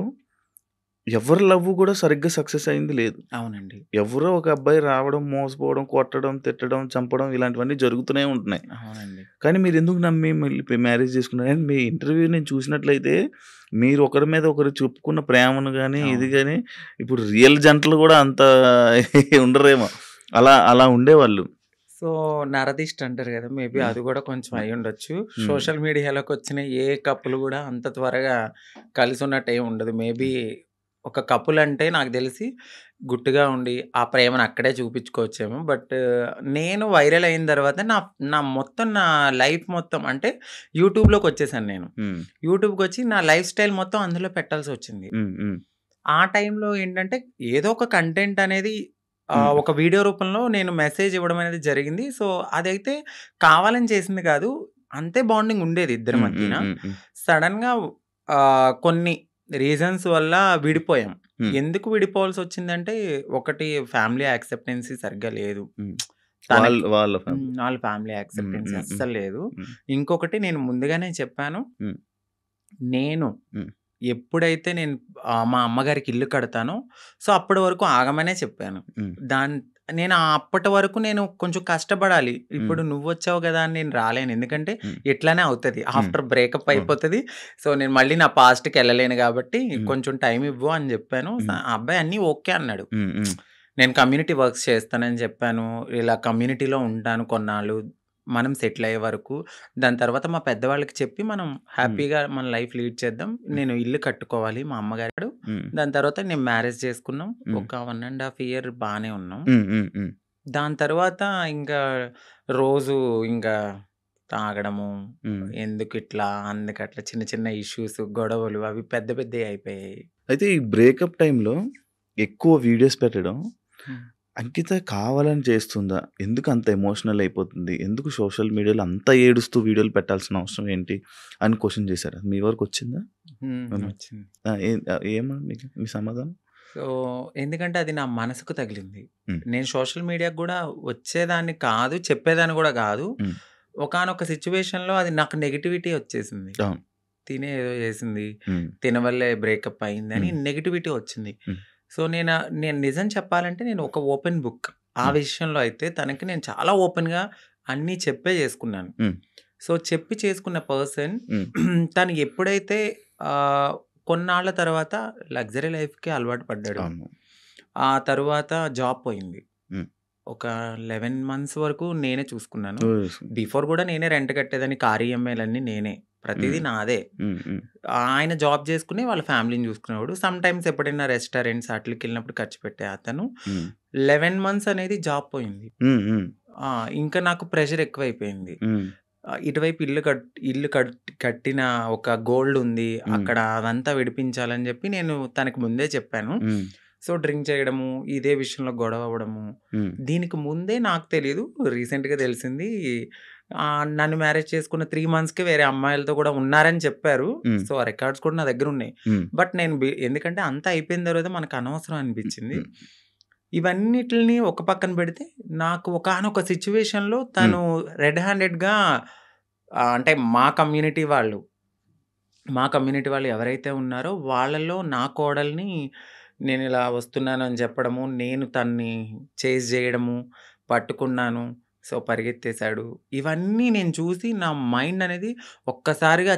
ఎవరి లవ్ గూడా సరిగ్గా సక్సెస్ అయింది లేదు. అవునండి. ఎవరో ఒక అబ్బాయి రావడం, మోసపోవడం, కొట్టడం, తిట్టడం, చంపడం ఇలాంటివన్నీ జరుగుతూనే ఉంటున్నాయి. అవునండి. కానీ మీరెందుకు నమ్మి మళ్ళీ మ్యారేజ్ చేసుకున్నారు? అండ్ మీ ఇంటర్వ్యూ నేను చూసినట్లయితే మీరు ఒకరి మీద ఒకరు చెప్పుకున్న ప్రేమను గాని, ఇది అవును. గాని ఇప్పుడు రియల్ జంటలు గూడా అంత ఉండరేమో. అలా ఉండేవాళ్ళు. సో, నరదిష్టి అంటారు గదా! మేబీ హ్మ్. అది గూడా కొంచెం హ్మ్. అయ్యుండొచ్చు. హ్మ్. సోషల్ మీడియాలోకొచ్చిన ఏ కపుల్ గూడా అంత త్వరగా కలిసున్నట్టు ఏమి ఉండదు. మేబీ ఒక కపుల్ అంటే నాకు తెలిసి గుట్టుగా ఉండి ఆ ప్రేమను అక్కడే చూపించుకోవచ్చేమో. బట్ నేను వైరల్ అయిన తర్వాత నా లైఫ్ మొత్తం అంటే యూట్యూబ్‌లోకొచ్చేసాను నేను. హ్మ్. యూట్యూబ్‌కొచ్చి నా లైఫ్ స్టైల్ మొత్తం అందులో పెట్టాల్సొచ్చింది. హ్మ్. హ్మ్. ఆ టైంలో ఏంటంటే ఏదో ఒక కంటెంట్ అనేది హ్మ్. ఒక వీడియో రూపంలో నేను మెసేజ్ ఇవ్వడం అనేది జరిగింది. సో, అదైతే కావాలని చేసింది కాదు. అంతే బాండింగ్ ఉండేది ఇద్దరి హ్మ్. హ్మ్. మధ్యన. హ్మ్. హ్మ్. సడెన్‌గా కొన్ని రీజన్స్ వల్ల విడిపోయాం. హ్మ్. ఎందుకు విడిపోవాల్సొచ్చిందంటే ఒకటి ఫ్యామిలీ యాక్సెప్టెన్సీ సరిగ్గా లేదు. హ్మ్. తనకి వాళ్ళ ఫ్యామిలీ. వాళ్ళ ఫ్యామిలీ హ్మ్. యాక్సెప్టెన్సీ హ్మ్. హ్మ్. అస్సలు లేదు. హ్మ్. ఇంకొకటి నేను ముందుగానే చెప్పాను. హ్మ్. నేను హ్మ్. ఎప్పుడైతే నేను మా అమ్మగారికి ఇల్లు కడతానో, సో, అప్పటి వరకు ఆగమనే చెప్పాను. హ్మ్. నేను అప్పటి వరకు నేను కొంచెం కష్టపడాలి. హ్మ్. ఇప్పుడు నువ్వొచ్చావు గదా! అని నేను రాలేను. ఎందుకంటే హ్మ్. ఇట్లనే అవుతది. హ్మ్. ఆఫ్టర్ బ్రేకప్ అవును. అయిపోతది. సో, నేను మళ్ళీ నా పాస్ట్‌కెళ్ళలేను గాబట్టి హ్మ్. కొంచెం టైమ్ ఇవ్వు అని జెప్పాను. హ్మ్. ఆ అబ్బాయి అన్నీ ఓకే అన్నాడు. హ్మ్. హ్మ్. నేను కమ్యూనిటీ వర్క్స్ చేస్తానని చెప్పాను. ఇలా కమ్యూనిటీలో ఉంటాను కొన్నాళ్ళు. మనం సెటిల్ అయ్యే వరకు. దాని తర్వాత మా పెద్దవాళ్ళకి చెప్పి మనం హ్మ్. హ్యాపీగా మన లైఫ్ లీడ్ చేద్దాం. నేను ఇల్లు కట్టుకోవాలి మా అమ్మగారు. హ్మ్. దాని తర్వాత నేను మ్యారేజ్ చేసుకున్నాం. హ్మ్. ఒక 1 ½ ఇయర్ బానే ఉన్నాం. హ్మ్. హ్మ్. హ్మ్. దాని తర్వాత ఇంకా రోజు ఇంకా తాగడము, హ్మ్. ఎందుకిట్లా, అందుకట్లా చిన్న చిన్న ఇష్యూస్, గొడవలు అవి పెద్ద పెద్దయి అయిపోయాయి. అయితే ఈ బ్రేకప్ టైమ్‌లో ఎక్కువ వీడియోస్ పెట్టడం హ్మ్. అంకిత కావాలని చేస్తుందా? ఎందుకు అంత ఎమోషనల్ అయిపోతుంది? ఎందుకు సోషల్ మీడియాలో అంత ఏడుస్తూ వీడియోలు పెట్టాల్సిన అవసరం ఏంటి? అని క్వెషన్ చేసారా? మీ వరకొచ్చిందా? వచ్చింది. ఏమా మీ సమాధానం? సో, ఎందుకంటే అది నా మనసుకు తగిలింది. హ్మ్. నేను సోషల్ మీడియాకి గూడా వచ్చేదాన్ని కాదు, చెప్పేదాన్ని గూడా గాదు. హ్మ్. ఒకానొక సిట్యుయేషన్‌లో అది నాకు నెగటివిటీ వచ్చేసింది. అవును. తినే ఏదో చేసింది. హ్మ్. తిన వల్లే బ్రేకప్ అయిందని హ్మ్. నెగటివిటీ వచ్చింది. హ్మ్. సో, నేను నిజం చెప్పాలంటే నేను ఒక ఓపెన్ బుక్. ఆ హ్మ్. విషయంలో అయితే తనకి నేను చాలా ఓపెన్‌గా అన్నీ చెప్పే చేసుకున్నాను. హ్మ్. సో, చెప్పి చేసుకున్న పర్సన్ హ్మ్. తను ఎప్పుడైతే ఆహ్, కొన్నాళ్ళ తర్వాత లగ్జరీ లైఫ్‌కి అలవాటు పడ్డాడు. అవును. ఆ తరువాత జాబ్ పోయింది. హ్మ్. ఒక 11 మంత్స్ వరకు నేనే చూసుకున్నాను. ఓహ్! బిఫోర్ గూడా నేనే రెంట్ కట్టేదాన్ని. కార్ ఈఎంఐలన్నీ నేనే. ప్రతీదీ హ్మ్. నాదే. హ్మ్. హ్మ్. ఆయన జాబ్ చేసుకొని వాళ్ళ ఫ్యామిలీని చూసుకునేవాడు. సమ్‌టైమ్స్ ఎప్పుడైనా రెస్టారెంట్స్ ఆటిలకెళ్ళినప్పుడు ఖర్చు పెట్టే అతను. హ్మ్. 11 మంత్స్ అనేది జాబ్ పోయింది. హ్మ్. హ్మ్. ఆ! ఇంకా నాకు ప్రెషర్ ఎక్కువైపోయింది. హ్మ్. ఇటువైపు ఇల్లు కట్టిన ఒక గోల్డ్ ఉంది. హ్మ్. అక్కడ అదంతా విడిపించాలని చెప్పి నేను తనకి ముందే చెప్పాను. హ్మ్. సో, డ్రింక్ చేయడము, ఇదే విషయంలో గొడవ అవ్వడము. హ్మ్. దీనికి ముందే నాకు తెలీదు. రీసెంట్‌గా తెలిసింది. నన్ను మ్యారేజ్ చేసుకున్న 3 మంత్స్‌కే వేరే అమ్మాయిలతో కూడా ఉన్నారని చెప్పారు. హ్మ్. సో, ఆ రికార్డ్స్ కూడా నా దగ్గరున్నాయి. హ్మ్. బట్ నేను ఎందుకంటే అంతా అయిపోయిన తర్వాత మనకు అనవసరం హ్మ్. అనిపించింది. హ్మ్. ఇవన్నిటిని ఒక పక్కన పెడితే నాకు ఒకానొక సిచ్యువేషన్‌లో తను రెడ్ హ్యాండెడ్‌గా అంటే మా కమ్యూనిటీ వాళ్ళు ఎవరైతే ఉన్నారో వాళ్ళలో నా కోడల్ని నేను ఇలా వస్తున్నాను అని చెప్పడము, నేను తన్ని చేజ్ చేయడము, పట్టుకున్నాను. సో, పరిగెత్తేసాడు. ఇవన్నీ నేను చూసి నా మైండ్ అనేది ఒక్కసారిగా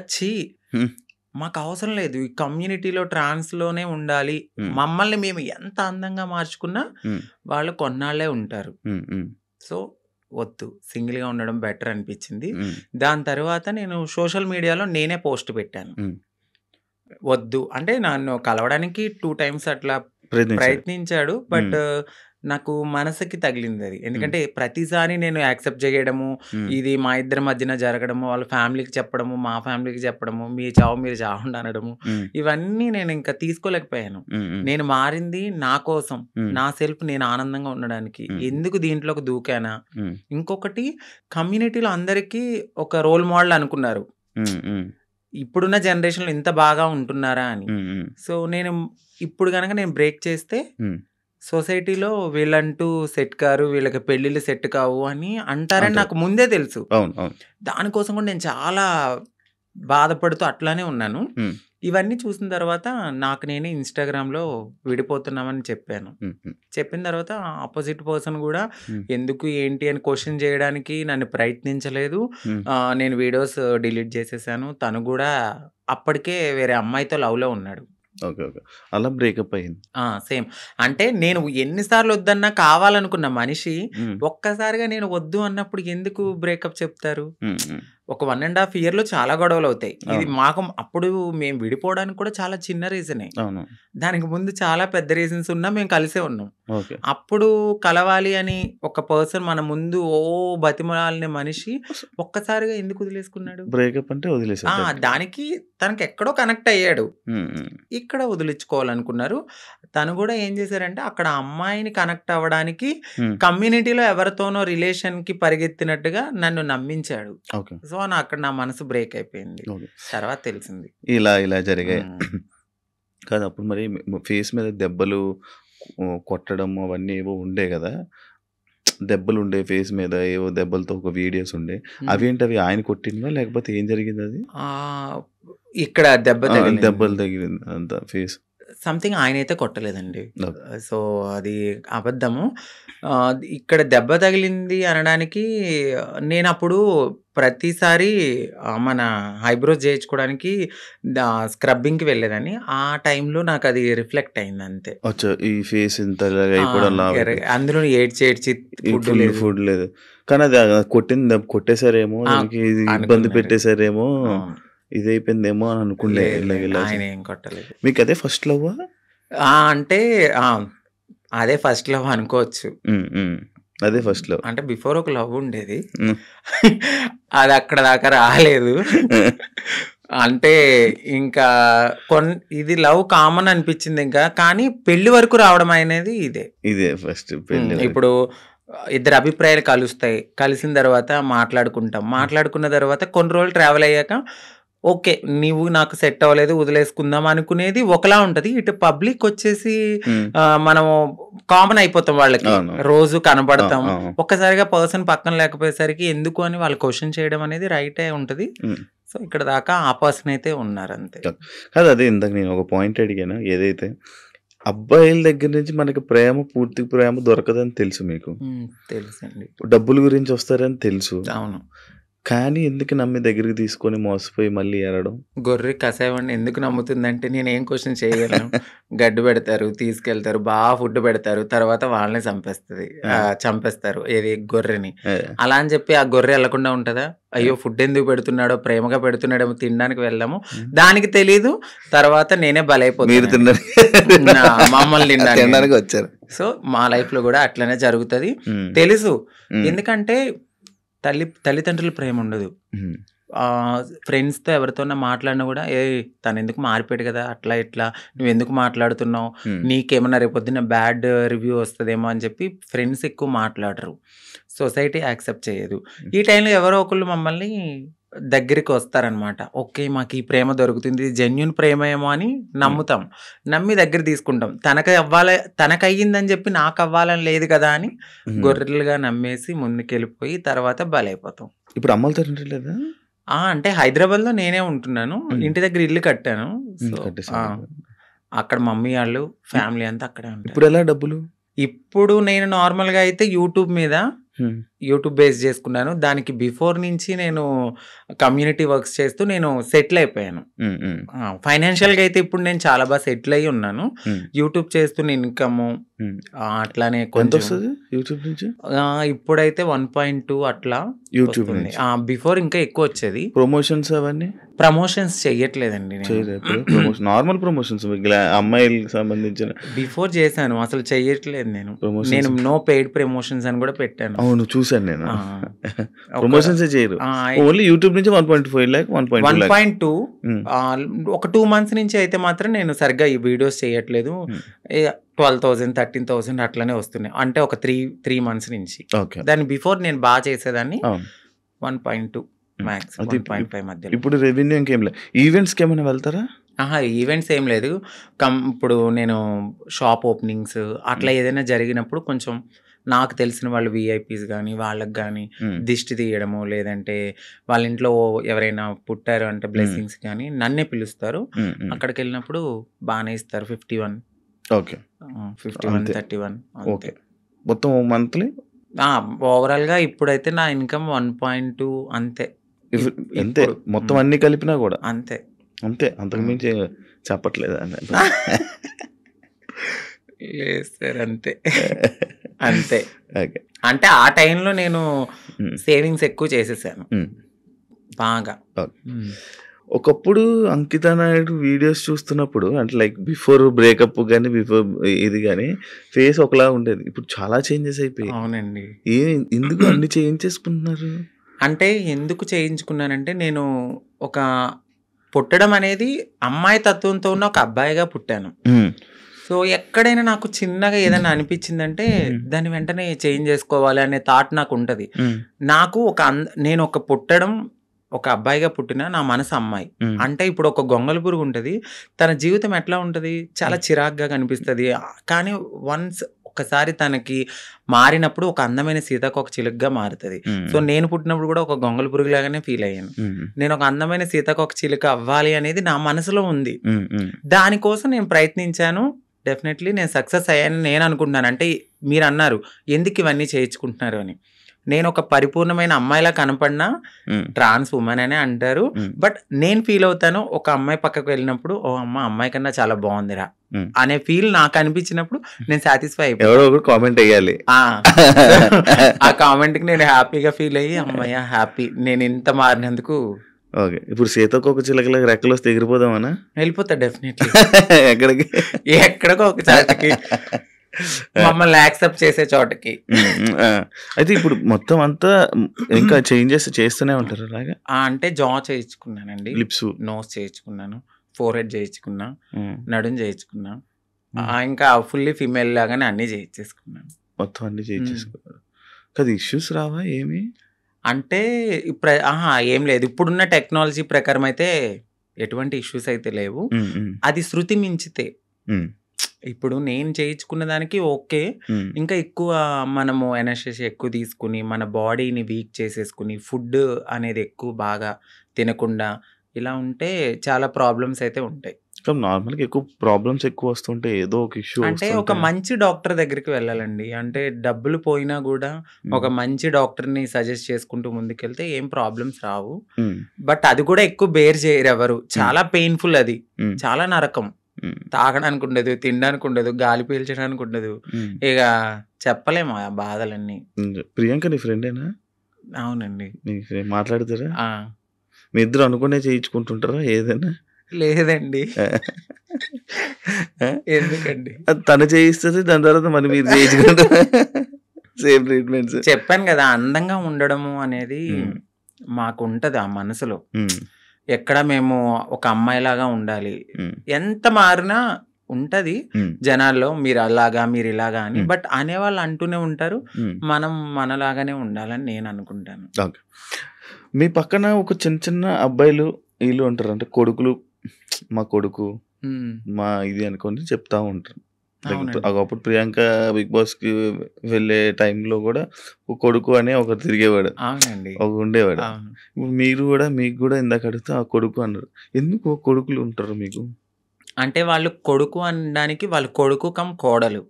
హ్మ్. మాకు అవసరం లేదు. ఈ కమ్యూనిటీలో ట్రాన్స్‌లోనే ఉండాలి. మమ్మల్ని మేము ఎంత అందంగా మార్చుకున్నా హ్మ్. వాళ్ళు కొన్నాళ్ళే ఉంటారు. హ్మ్. హ్మ్. సో, వద్దు. సింగిల్‌గా ఉండడం బెటర్ అనిపించింది. హ్మ్. దాని తర్వాత నేను సోషల్ మీడియాలో నేనే పోస్ట్ పెట్టాను. హ్మ్. వద్దు అంటే నన్ను కలవడానికి 2 టైమ్స్ అట్లా ప్రయత్నించారు. ప్రయత్నించాడు. బట్ నాకు మనసుకి తగిలిందది. ఎందుకంటే ప్రతిసారి నేను యాక్సెప్ట్ చేయడము, ఇది మా ఇద్దరి మధ్యన జరగడము, వాళ్ళ ఫ్యామిలీకి చెప్పడము, మా ఫ్యామిలీకి చెప్పడము, మీ చావు మీరు చావండి అనడము, ఇవన్నీ నేను ఇంకా తీసుకోలేకపోయాను. నేను మారింది నా కోసం, నా సెల్ఫ్ నేను ఆనందంగా ఉండడానికి. ఎందుకు దీంట్లోకి దూకానా? ఇంకొకటి కమ్యూనిటీలో అందరికీ ఒక రోల్ మోడల్ అనుకున్నారు. ఇప్పుడున్న జనరేషన్‌లో ఇంత బాగా ఉంటున్నారా అని. సో, ఇప్పుడు గనక నేను బ్రేక్ చేస్తే సొసైటీలో వీళ్ళంటూ సెట్ కారు, వీళ్ళకి పెళ్ళిళ్ళు సెట్ కావు అని అంటారని నాకు ముందే తెలుసు. దానికోసం కూడా నేను చాలా బాధపడుతూ అట్లానే ఉన్నాను. ఇవన్నీ చూసిన తర్వాత నాకు నేనే ఇన్‌స్టాగ్రామ్‌లో విడిపోతున్నామని చెప్పాను. చెప్పిన తర్వాత ఆపోజిట్ పర్సన్ కూడా ఎందుకు ఏంటి అని క్వెషన్ చేయడానికి నన్ను ప్రయత్నించలేదు. నేను వీడియోస్ డిలీట్ చేసేసాను. తను కూడా అప్పటికే వేరే అమ్మాయితో లవ్‌లో ఉన్నాడు. ఓకే. అలా బ్రేకప్ అయింది. సేమ్. అంటే నేను ఎన్ని సార్లు వద్దన్నా కావాలనుకున్న మనిషి ఒక్కసారిగా నేను వద్దు అన్నప్పుడు ఎందుకు బ్రేకప్ చెప్తారు? ఒక 1.5 ఇయర్‌లో చాలా గొడవలవుతాయి. ఇది మాకు అప్పుడు మేము విడిపోవడానికి కూడా చాలా చిన్న రీజనే. దానికి ముందు చాలా పెద్ద రీజన్స్ ఉన్నా మేము కలిసే ఉన్నాం. అప్పుడు కలవాలి అని ఒక పర్సన్ మన ముందు బతిమలాడిన మనిషి ఒక్కసారిగా ఎందుకు వదిలేసుకున్నాడు? బ్రేకప్ అంటే వదిలేసాడు. దానికి తనకి ఎక్కడో కనెక్ట్ అయ్యాడు. ఇక్కడ వదిలించుకోవాలనుకున్నారు. తను కూడా ఏం చేశారంటే అక్కడ అమ్మాయిని కనెక్ట్ అవ్వడానికి కమ్యూనిటీలో ఎవరితోనో రిలేషన్‌కి పరిగెత్తినట్టుగా నన్ను నమ్మించాడు. సో, అక్కడ నా మనసు బ్రేక్ అయిపోయింది. తర్వాత తెలిసింది. ఇలా జరిగాయి. కాదు అప్పుడు మరి ఫేస్ మీద దెబ్బలు కొట్టడం అవన్నీ ఏవో ఉండే కదా! దెబ్బలుండే ఫేస్ మీద ఏవో దెబ్బలతో ఒక వీడియోస్ ఉండే. అవేంటవి ఆయన కొట్టినవా? లేకపోతే ఏం జరిగిందది? ఇక్కడ దెబ్బలు తగిలింది అంతా ఫేస్. సంథింగ్ ఆయనైతే కొట్టలేదండి. సో, అది అబద్ధము. ఇక్కడ దెబ్బ తగిలింది అనడానికి నేనప్పుడు ప్రతిసారి మన ఐబ్రోస్ చేయించుకోవడానికి స్క్రబ్బింగ్‌కి వెళ్ళేదాన్ని. ఆ టైంలో నాకు అది రిఫ్లెక్ట్ అయింది అంతే. ఈ ఫేస్ ఇంత అయిపోవడం అందులో ఏడ్చి ఫుడ్ లేదు. కానీ అది కొట్టేసారేమో, ఇబ్బంది పెట్టేసారేమో, ఇదైపోయిందేమో అని అనుకుండే. ఆయన ఏం కొట్టలేదు. మీకు అదే ఫస్ట్ లవ్? అంటే అదే ఫస్ట్ లవ్ అనుకోవచ్చు. అదే ఫస్ట్ లవ్. అంటే బిఫోర్ ఒక లవ్ ఉండేది. అది అక్కడ దాకా రాలేదు. అంటే ఇంకా ఇది లవ్ కామన్ అనిపించింది ఇంకా. కానీ పెళ్లి వరకు రావడం అనేది ఇదే ఫస్ట్ పెళ్లి. ఇప్పుడు ఇద్దరు అభిప్రాయాలు కలుస్తాయి. కలిసిన తర్వాత మాట్లాడుకున్న తర్వాత కొన్ని రోజులు ట్రావెల్ అయ్యాక ఓకే, నీవు నాకు సెట్ అవ్వలేదు, వదిలేసుకుందాం అనుకునేది ఒకలా ఉంటది. ఇటు పబ్లిక్ వచ్చేసి మనం కామన్ అయిపోతాం, వాళ్ళకి రోజు కనబడతాం. ఒక్కసారిగా పర్సన్ పక్కన లేకపోయేసరికి ఎందుకు అని వాళ్ళు క్వశ్చన్ చేయడం అనేది రైటే ఉంటది. సో, ఇక్కడ దాకా ఆ పర్సన్ అయితే ఉన్నారు అంతే. కాదు, అదే ఇందాక నేను ఒక పాయింట్ అడిగాను. ఏదైతే అబ్బాయిల దగ్గర నుంచి మనకి పూర్తి ప్రేమ దొరకదని తెలుసు మీకు. తెలుసండి. డబ్బుల గురించి వస్తారని తెలుసు. అవును. కానీ ఎందుకు నమ్మి దగ్గరికి తీసుకొని మోసపోయి మళ్ళీ ఏడడం? గొర్రె కసాయవాడిని ఎందుకు నమ్ముతుందంటే నేను ఏం క్వశ్చన్ చేయగలను. గడ్డి పెడతారు, తీసుకెళ్తారు, బాగా ఫుడ్ పెడతారు, తర్వాత వాళ్ళని చంపేస్తారు ఏది గొర్రెని. అలా అని చెప్పి ఆ గొర్రె వెళ్లకుండా ఉంటుందా? అయ్యో ఫుడ్ ఎందుకు పెడుతున్నాడో, ప్రేమగా పెడుతున్నాడేమో, తినడానికి వెళ్దాము, దానికి తెలీదు. తర్వాత నేనే బలైపోతాను, మమ్మల్ని తినడానికి వచ్చారు. సో, మా లైఫ్ లో కూడా అట్లనే జరుగుతుంది తెలుసు. ఎందుకంటే తల్లిదండ్రుల ప్రేమ ఉండదు. ఫ్రెండ్స్తో ఎవరితోన్నా మాట్లాడినా కూడా తను ఎందుకు మారిపోయాడు కదా, అట్లా ఇట్లా నువ్వు ఎందుకు మాట్లాడుతున్నావు, నీకేమన్నా రేపొద్దున బ్యాడ్ రివ్యూ వస్తుందేమో అని చెప్పి ఫ్రెండ్స్ ఎక్కువ మాట్లాడరు. సొసైటీ యాక్సెప్ట్ చేయదు. ఈ టైంలో ఎవరో ఒకళ్ళు మమ్మల్ని దగ్గరికి వస్తారనమాట. ఓకే. మాకు ఈ ప్రేమ దొరుకుతుంది. జెన్యూన్ ప్రేమ ఏమో అని నమ్ముతాం. నమ్మి దగ్గర తీసుకుంటాం. తనకయ్యిందని చెప్పి నాకు అవ్వాలని లేదు కదా అని గొర్రెలుగా నమ్మేసి ముందుకెళ్ళిపోయి తర్వాత బలైపోతాం. ఇప్పుడు అమ్మలతో లేదా? అంటే హైదరాబాద్‌లో నేనే ఉంటున్నాను. ఇంటి దగ్గర ఇల్లు కట్టాను. సో అక్కడ మమ్మీ వాళ్ళు, ఫ్యామిలీ అంతా అక్కడే ఉంటారు. ఇప్పుడు ఎలా డబ్బులు? ఇప్పుడు నేను నార్మల్‌గా అయితే యూట్యూబ్ బేస్ చేసుకున్నాను. దానికి బిఫోర్ నుంచి నేను కమ్యూనిటీ వర్క్స్ చేస్తూ నేను సెటిల్ అయిపోయాను. ఫైనాన్షియల్‌గా అయితే ఇప్పుడు నేను చాలా బాగా సెటిల్ అయ్యి ఉన్నాను. యూట్యూబ్ చేస్తున్న ఇన్కమ్ అట్లానే కొంచెం యూట్యూబ్ నుంచి ఇప్పుడైతే 1.2 అట్లా యూట్యూబ్ వస్తుంది. బిఫోర్ ఇంకా ఎక్కువ వచ్చేది. ప్రమోషన్స్ అవన్నీ ప్రమోషన్స్ చెయ్యట్లేదండి నార్మల్ ప్రమోషన్స్ అమ్మాయిలకు సంబంధించిన బిఫోర్ చేశాను. అసలు చెయ్యట్లేదు నేను నో పెయిడ్ ప్రమోషన్స్ అని కూడా పెట్టాను. అవును, చూసాను నేను. ప్రమోషన్స్ చేయరు, ఓన్లీ యూట్యూబ్ నుంచి 1.5 lakh 1.2 ఒక 2 months నుంచి అయితే మాత్రం నేను సరిగ్గా ఈ వీడియోస్ చేయట్లేదు. 12,000 13,000 అట్లనే వస్తున్నాయి. అంటే ఒక 3 months నుంచి. దాని బిఫోర్ నేను బాగా చేసేదాన్ని 1.2 మ్యాక్స్ 1.5 మధ్యలో. ఇప్పుడు రెవెన్యూ ఇంకేం లేదు. ఈవెంట్స్కి ఏమైనా వెళ్తారా? ఈవెంట్స్ ఏం లేదు. ఇప్పుడు నేను షాప్ ఓపెనింగ్స్ అట్లా ఏదైనా జరిగినప్పుడు కొంచెం నాకు తెలిసిన వాళ్ళు విఐపీస్ కానీ వాళ్ళకి కానీ దిష్టి తీయడము, లేదంటే వాళ్ళ ఇంట్లో ఎవరైనా పుట్టారు అంటే బ్లెస్సింగ్స్ కానీ నన్నే పిలుస్తారు. అక్కడికి వెళ్ళినప్పుడు బాగానే ఇస్తారు. 51 51 31 ఓకే. మొత్తం మంత్లీ ఓవరాల్గా ఇప్పుడైతే నా ఇన్కమ్ 1.2 అంతే. మొత్తం అన్ని కలిపినా కూడా అంతే. అంతకు మించి చెప్పట్లేదు లేదు సార్, అంతే. అంటే ఆ టైంలో నేను సేవింగ్స్ ఎక్కువ చేసేసాను బాగా. ఒకప్పుడు అంకిత నాయుడు వీడియోస్ చూస్తున్నప్పుడు అంటే లైక్ బిఫోర్ బ్రేకప్ కానీ బిఫోర్ ఇది కానీ ఫేస్ ఒకలా ఉండేది. ఇప్పుడు చాలా చేంజెస్ అయిపోయాయి. అవునండి. ఎందుకు అన్ని చేయించేసుకుంటున్నారు? అంటే ఎందుకు చేయించుకున్నానంటే నేను ఒక పుట్టడం అనేది అమ్మాయి తత్వంతో ఉన్న ఒక అబ్బాయిగా పుట్టాను. సో ఎక్కడైనా నాకు చిన్నగా ఏదైనా అనిపించిందంటే దాన్ని వెంటనే చేంజ్ చేసుకోవాలి అనే థాట్ నాకు ఉంటుంది. నాకు నేను ఒక పుట్టడం ఒక అబ్బాయిగా పుట్టిన నా మనసు అమ్మాయి అంటే ఇప్పుడు ఒక గొంగళ పురుగు ఉంటుంది. తన జీవితం ఎట్లా ఉంటుంది, చాలా చిరాగ్గా కనిపిస్తుంది. కానీ ఒక్కసారి తనకి మారినప్పుడు ఒక అందమైన సీతాకోక చిలుకగా మారుతుంది. సో నేను పుట్టినప్పుడు కూడా ఒక గొంగళ పురుగు లాగానే ఫీల్ అయ్యాను. నేను ఒక అందమైన సీతాకోక చిలుక అవ్వాలి అనేది నా మనసులో ఉంది. దానికోసం నేను ప్రయత్నించాను. డెఫినెట్లీ నేను సక్సెస్ అయ్యాను నేను అనుకుంటున్నాను. అంటే మీరు అన్నారు ఎందుకు ఇవన్నీ చేయించుకుంటున్నారు అని. నేను ఒక పరిపూర్ణమైన అమ్మాయిలా కనపడినా ట్రాన్స్ ఉమెన్ అనే అంటారు. బట్ నేను ఫీల్ అవుతాను ఒక అమ్మాయి పక్కకు వెళ్ళినప్పుడు ఓ అమ్మాయి కన్నా చాలా బాగుందిరా అనే ఫీల్ నాకు అనిపించినప్పుడు నేను సాటిస్ఫై అయిపోయాను. కామెంట్ అయ్యాలి. ఆ కామెంట్ కి నేను హ్యాపీగా ఫీల్ అయ్యి అమ్మాయి హ్యాపీ నేను ఇంత మారినందుకు. ఓకే. ఇప్పుడు సీతాకోక చిలకలకు రెక్కలు వస్తే ఎగిరిపోదామనా? వెళ్ళిపోతా డెఫినెట్లీ. ఎక్కడికి? ఎక్కడికో ఒక చోటకి, మమ్మల్ని యాక్సెప్ట్ చేసే చోటకి. అయితే ఇప్పుడు మొత్తం అంతా ఇంకా చేంజెస్ చేస్తూనే ఉంటారు అలాగా? అంటే జా చేయించుకున్నానండి, లిప్స్ నోస్ చేయించుకున్నాను, ఫోర్ హెడ్ చేయించుకున్నా, నడుం చేయించుకున్నా, ఇంకా ఫుల్లీ ఫీమేల్ లాగానే అన్ని చేయించేసుకున్నాను. మొత్తం అన్ని చేయించేసుకున్నారు కదా. ఇష్యూస్ రావా ఏమి? అంటే ఏం లేదు. ఇప్పుడున్న టెక్నాలజీ ప్రకారం అయితే ఎటువంటి ఇష్యూస్ అయితే లేవు. అది శృతి మించితే ఇప్పుడు నేను చేయించుకున్న దానికి ఓకే. ఇంకా ఎక్కువ మనము ఎనర్జీ ఎక్కువ తీసుకుని మన బాడీని వీక్ చేసేసుకుని ఫుడ్ అనేది ఎక్కువ బాగా తినకుండా ఇలా ఉంటే చాలా ప్రాబ్లమ్స్ అయితే ఉంటాయి. నార్మల్గా ఎక్కువ ప్రాబ్లమ్స్ ఎక్కువ వస్తుంటే ఏదో ఒక ఇష్యూ. అంటే ఒక మంచి డాక్టర్ దగ్గరికి వెళ్ళాలండి. అంటే డబ్బులు పోయినా కూడా ఒక మంచి డాక్టర్ని సజెస్ట్ చేసుకుంటూ ముందుకెళ్తే ఏం ప్రాబ్లమ్స్ రావు. బట్ అది కూడా ఎక్కువ బేర్ చేయరు ఎవరు. చాలా పెయిన్ఫుల్, అది చాలా నరకం. తాగడానికి ఉండదు, తినడానికి ఉండదు, గాలి పీల్చడానికి ఉండదు. ఇక చెప్పలేము ఆ బాధలన్నీ. ప్రియాంక నీ ఫ్రెండేనా? అవునండి. మాట్లాడతారా? మీ ఇద్దరు అనుకునే చేయించుకుంటుంటారా ఏదైనా? లేదండి. ఎందుకండి? తను చేయిస్తుంది, దాని తర్వాత మరి మీరు చేయించుకుంటారా? Same treatments. చెప్పాను కదా, అందంగా ఉండడము అనేది మాకు ఉంటది ఆ మనసులో. ఎక్కడ మేము ఒక అమ్మాయిలాగా ఉండాలి, ఎంత మారినా ఉంటది జనాల్లో మీరు అలాగా మీరు ఇలాగా అని. బట్ అనేవాళ్ళు అంటూనే ఉంటారు. మనం మనలాగానే ఉండాలని నేను అనుకుంటాను. మీ పక్కన ఒక చిన్న చిన్న అబ్బాయిలు వీళ్ళు ఉంటారు. అంటే కొడుకులు, మా కొడుకు, మా ఇది అనుకొని చెప్తా ఉంటారు. అవునండి. ఒకప్పుడు ప్రియాంక బిగ్ బాస్‌కి వెళ్ళే టైంలో కూడా ఒక కొడుకు అనే ఒకరు తిరిగేవాడు. అవునండి. ఒకడు ఉండేవాడు. అవును. ఇప్పుడు మీరు కూడా మీకు కూడా ఇందాక అడిగితే ఆ కొడుకు అన్నారు. ఎందుకు కొడుకులు ఉంటారు మీకు? అంటే వాళ్ళు కొడుకు అనడానికి వాళ్ళు కొడుకు కమ్ కోడలు.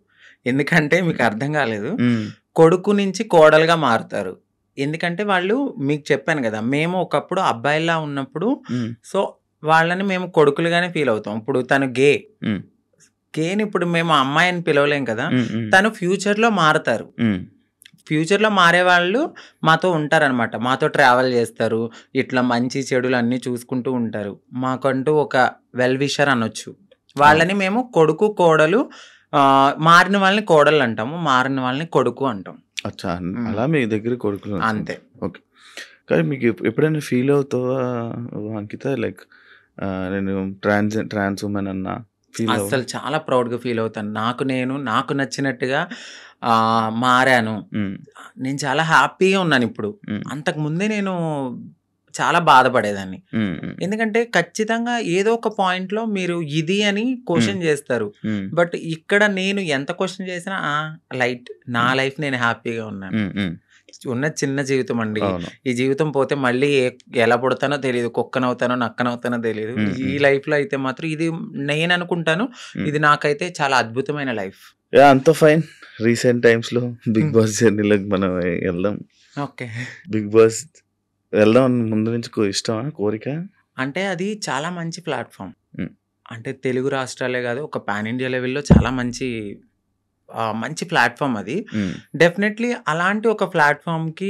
ఎందుకంటే మీకు అర్థం కాలేదు. హ్మ్. కొడుకు నుంచి కోడలుగా మారుతారు. ఎందుకంటే వాళ్ళు మీకు చెప్పాను కదా! మేము ఒకప్పుడు అబ్బాయిలా ఉన్నప్పుడు హ్మ్. సో, వాళ్ళని మేము కొడుకులుగానే ఫీల్ అవుతాం. ఇప్పుడు తను హ్మ్. గేని ఇప్పుడు మేము అమ్మాయి అని పిలవలేం కదా! హ్మ్. హ్మ్. తను ఫ్యూచర్‌లో మారతారు. హ్మ్. ఫ్యూచర్‌లో మారేవాళ్ళు మాతో ఉంటారనమాట. మాతో ట్రావెల్ చేస్తారు. ఇట్లా మంచి చెడులు అన్నీ చూసుకుంటూ ఉంటారు. మాకంటూ ఒక వెల్ విషర్ అనొచ్చు. వాళ్ళని మేము కొడుకు, కోడలు మారిన వాళ్ళని కోడలు అంటాము. మారిన వాళ్ళని కొడుకు అంటాం. అచ్చా! హ్మ్. అలా మీ దగ్గర కొడుకులు అంతే. ఓకే. కానీ మీకు ఎప్పుడైనా ఫీల్ అవుతావా అంకిత? లైక్ నేను ట్రాన్స్ వుమెన్ అన్నా ఫీల్ అవ్వవా? అస్సలు చాలా ప్రౌడ్‌గా ఫీల్ అవుతాను. నాకు నచ్చినట్టుగా మారాను. హ్మ్. నేను చాలా హ్యాపీగా ఉన్నానిప్పుడు. హ్మ్. అంతకుముందే నేను చాలా బాధపడేదాన్ని. హ్మ్. హ్మ్. ఎందుకంటే ఖచ్చితంగా ఏదో ఒక పాయింట్‌లో మీరు ఇది అని హ్మ్. క్వెషన్ చేస్తారు. హ్మ్. బట్ ఇక్కడ నేను ఎంత క్వెషన్ చేసినా లైట్ నా హ్మ్. లైఫ్ నేను హ్యాపీగా ఉన్నాను. హ్మ్. హ్మ్. ఉన్నది చిన్న జీవితం అండి. అవును. ఈ జీవితం పోతే మళ్ళీ ఎలా పుడతానో తెలీదు. కుక్కనవుతానో, నక్కనవుతానో తెలీదు. హ్మ్. ఈ హ్మ్. లైఫ్‌లో అయితే మాత్రం ఇది నేననుకుంటాను. హ్మ్. ఇది నాకైతే చాలా అద్భుతమైన లైఫ్. యాహ్! అంతా ఫైన్. రీసెంట్ టైమ్స్‌లో బిగ్ హ్మ్. బాస్ జర్నీలోకి మనం వెళ్దాం. ఓకే. బిగ్ బాస్ వెళ్దాం అని ముందు నుంచి ఇష్టమా? కోరిక? అంటే అది చాలా మంచి ప్లాట్‌ఫార్మ్. హ్మ్. అంటే తెలుగు రాష్ట్రాలే కాదు ఒక పాన్ ఇండియా లెవెల్‌లో చాలా మంచి ప్లాట్‌ఫార్మ్ అది. హ్మ్. డెఫినెట్‌లీ అలాంటి ఒక ప్లాట్‌ఫార్మ్‌కి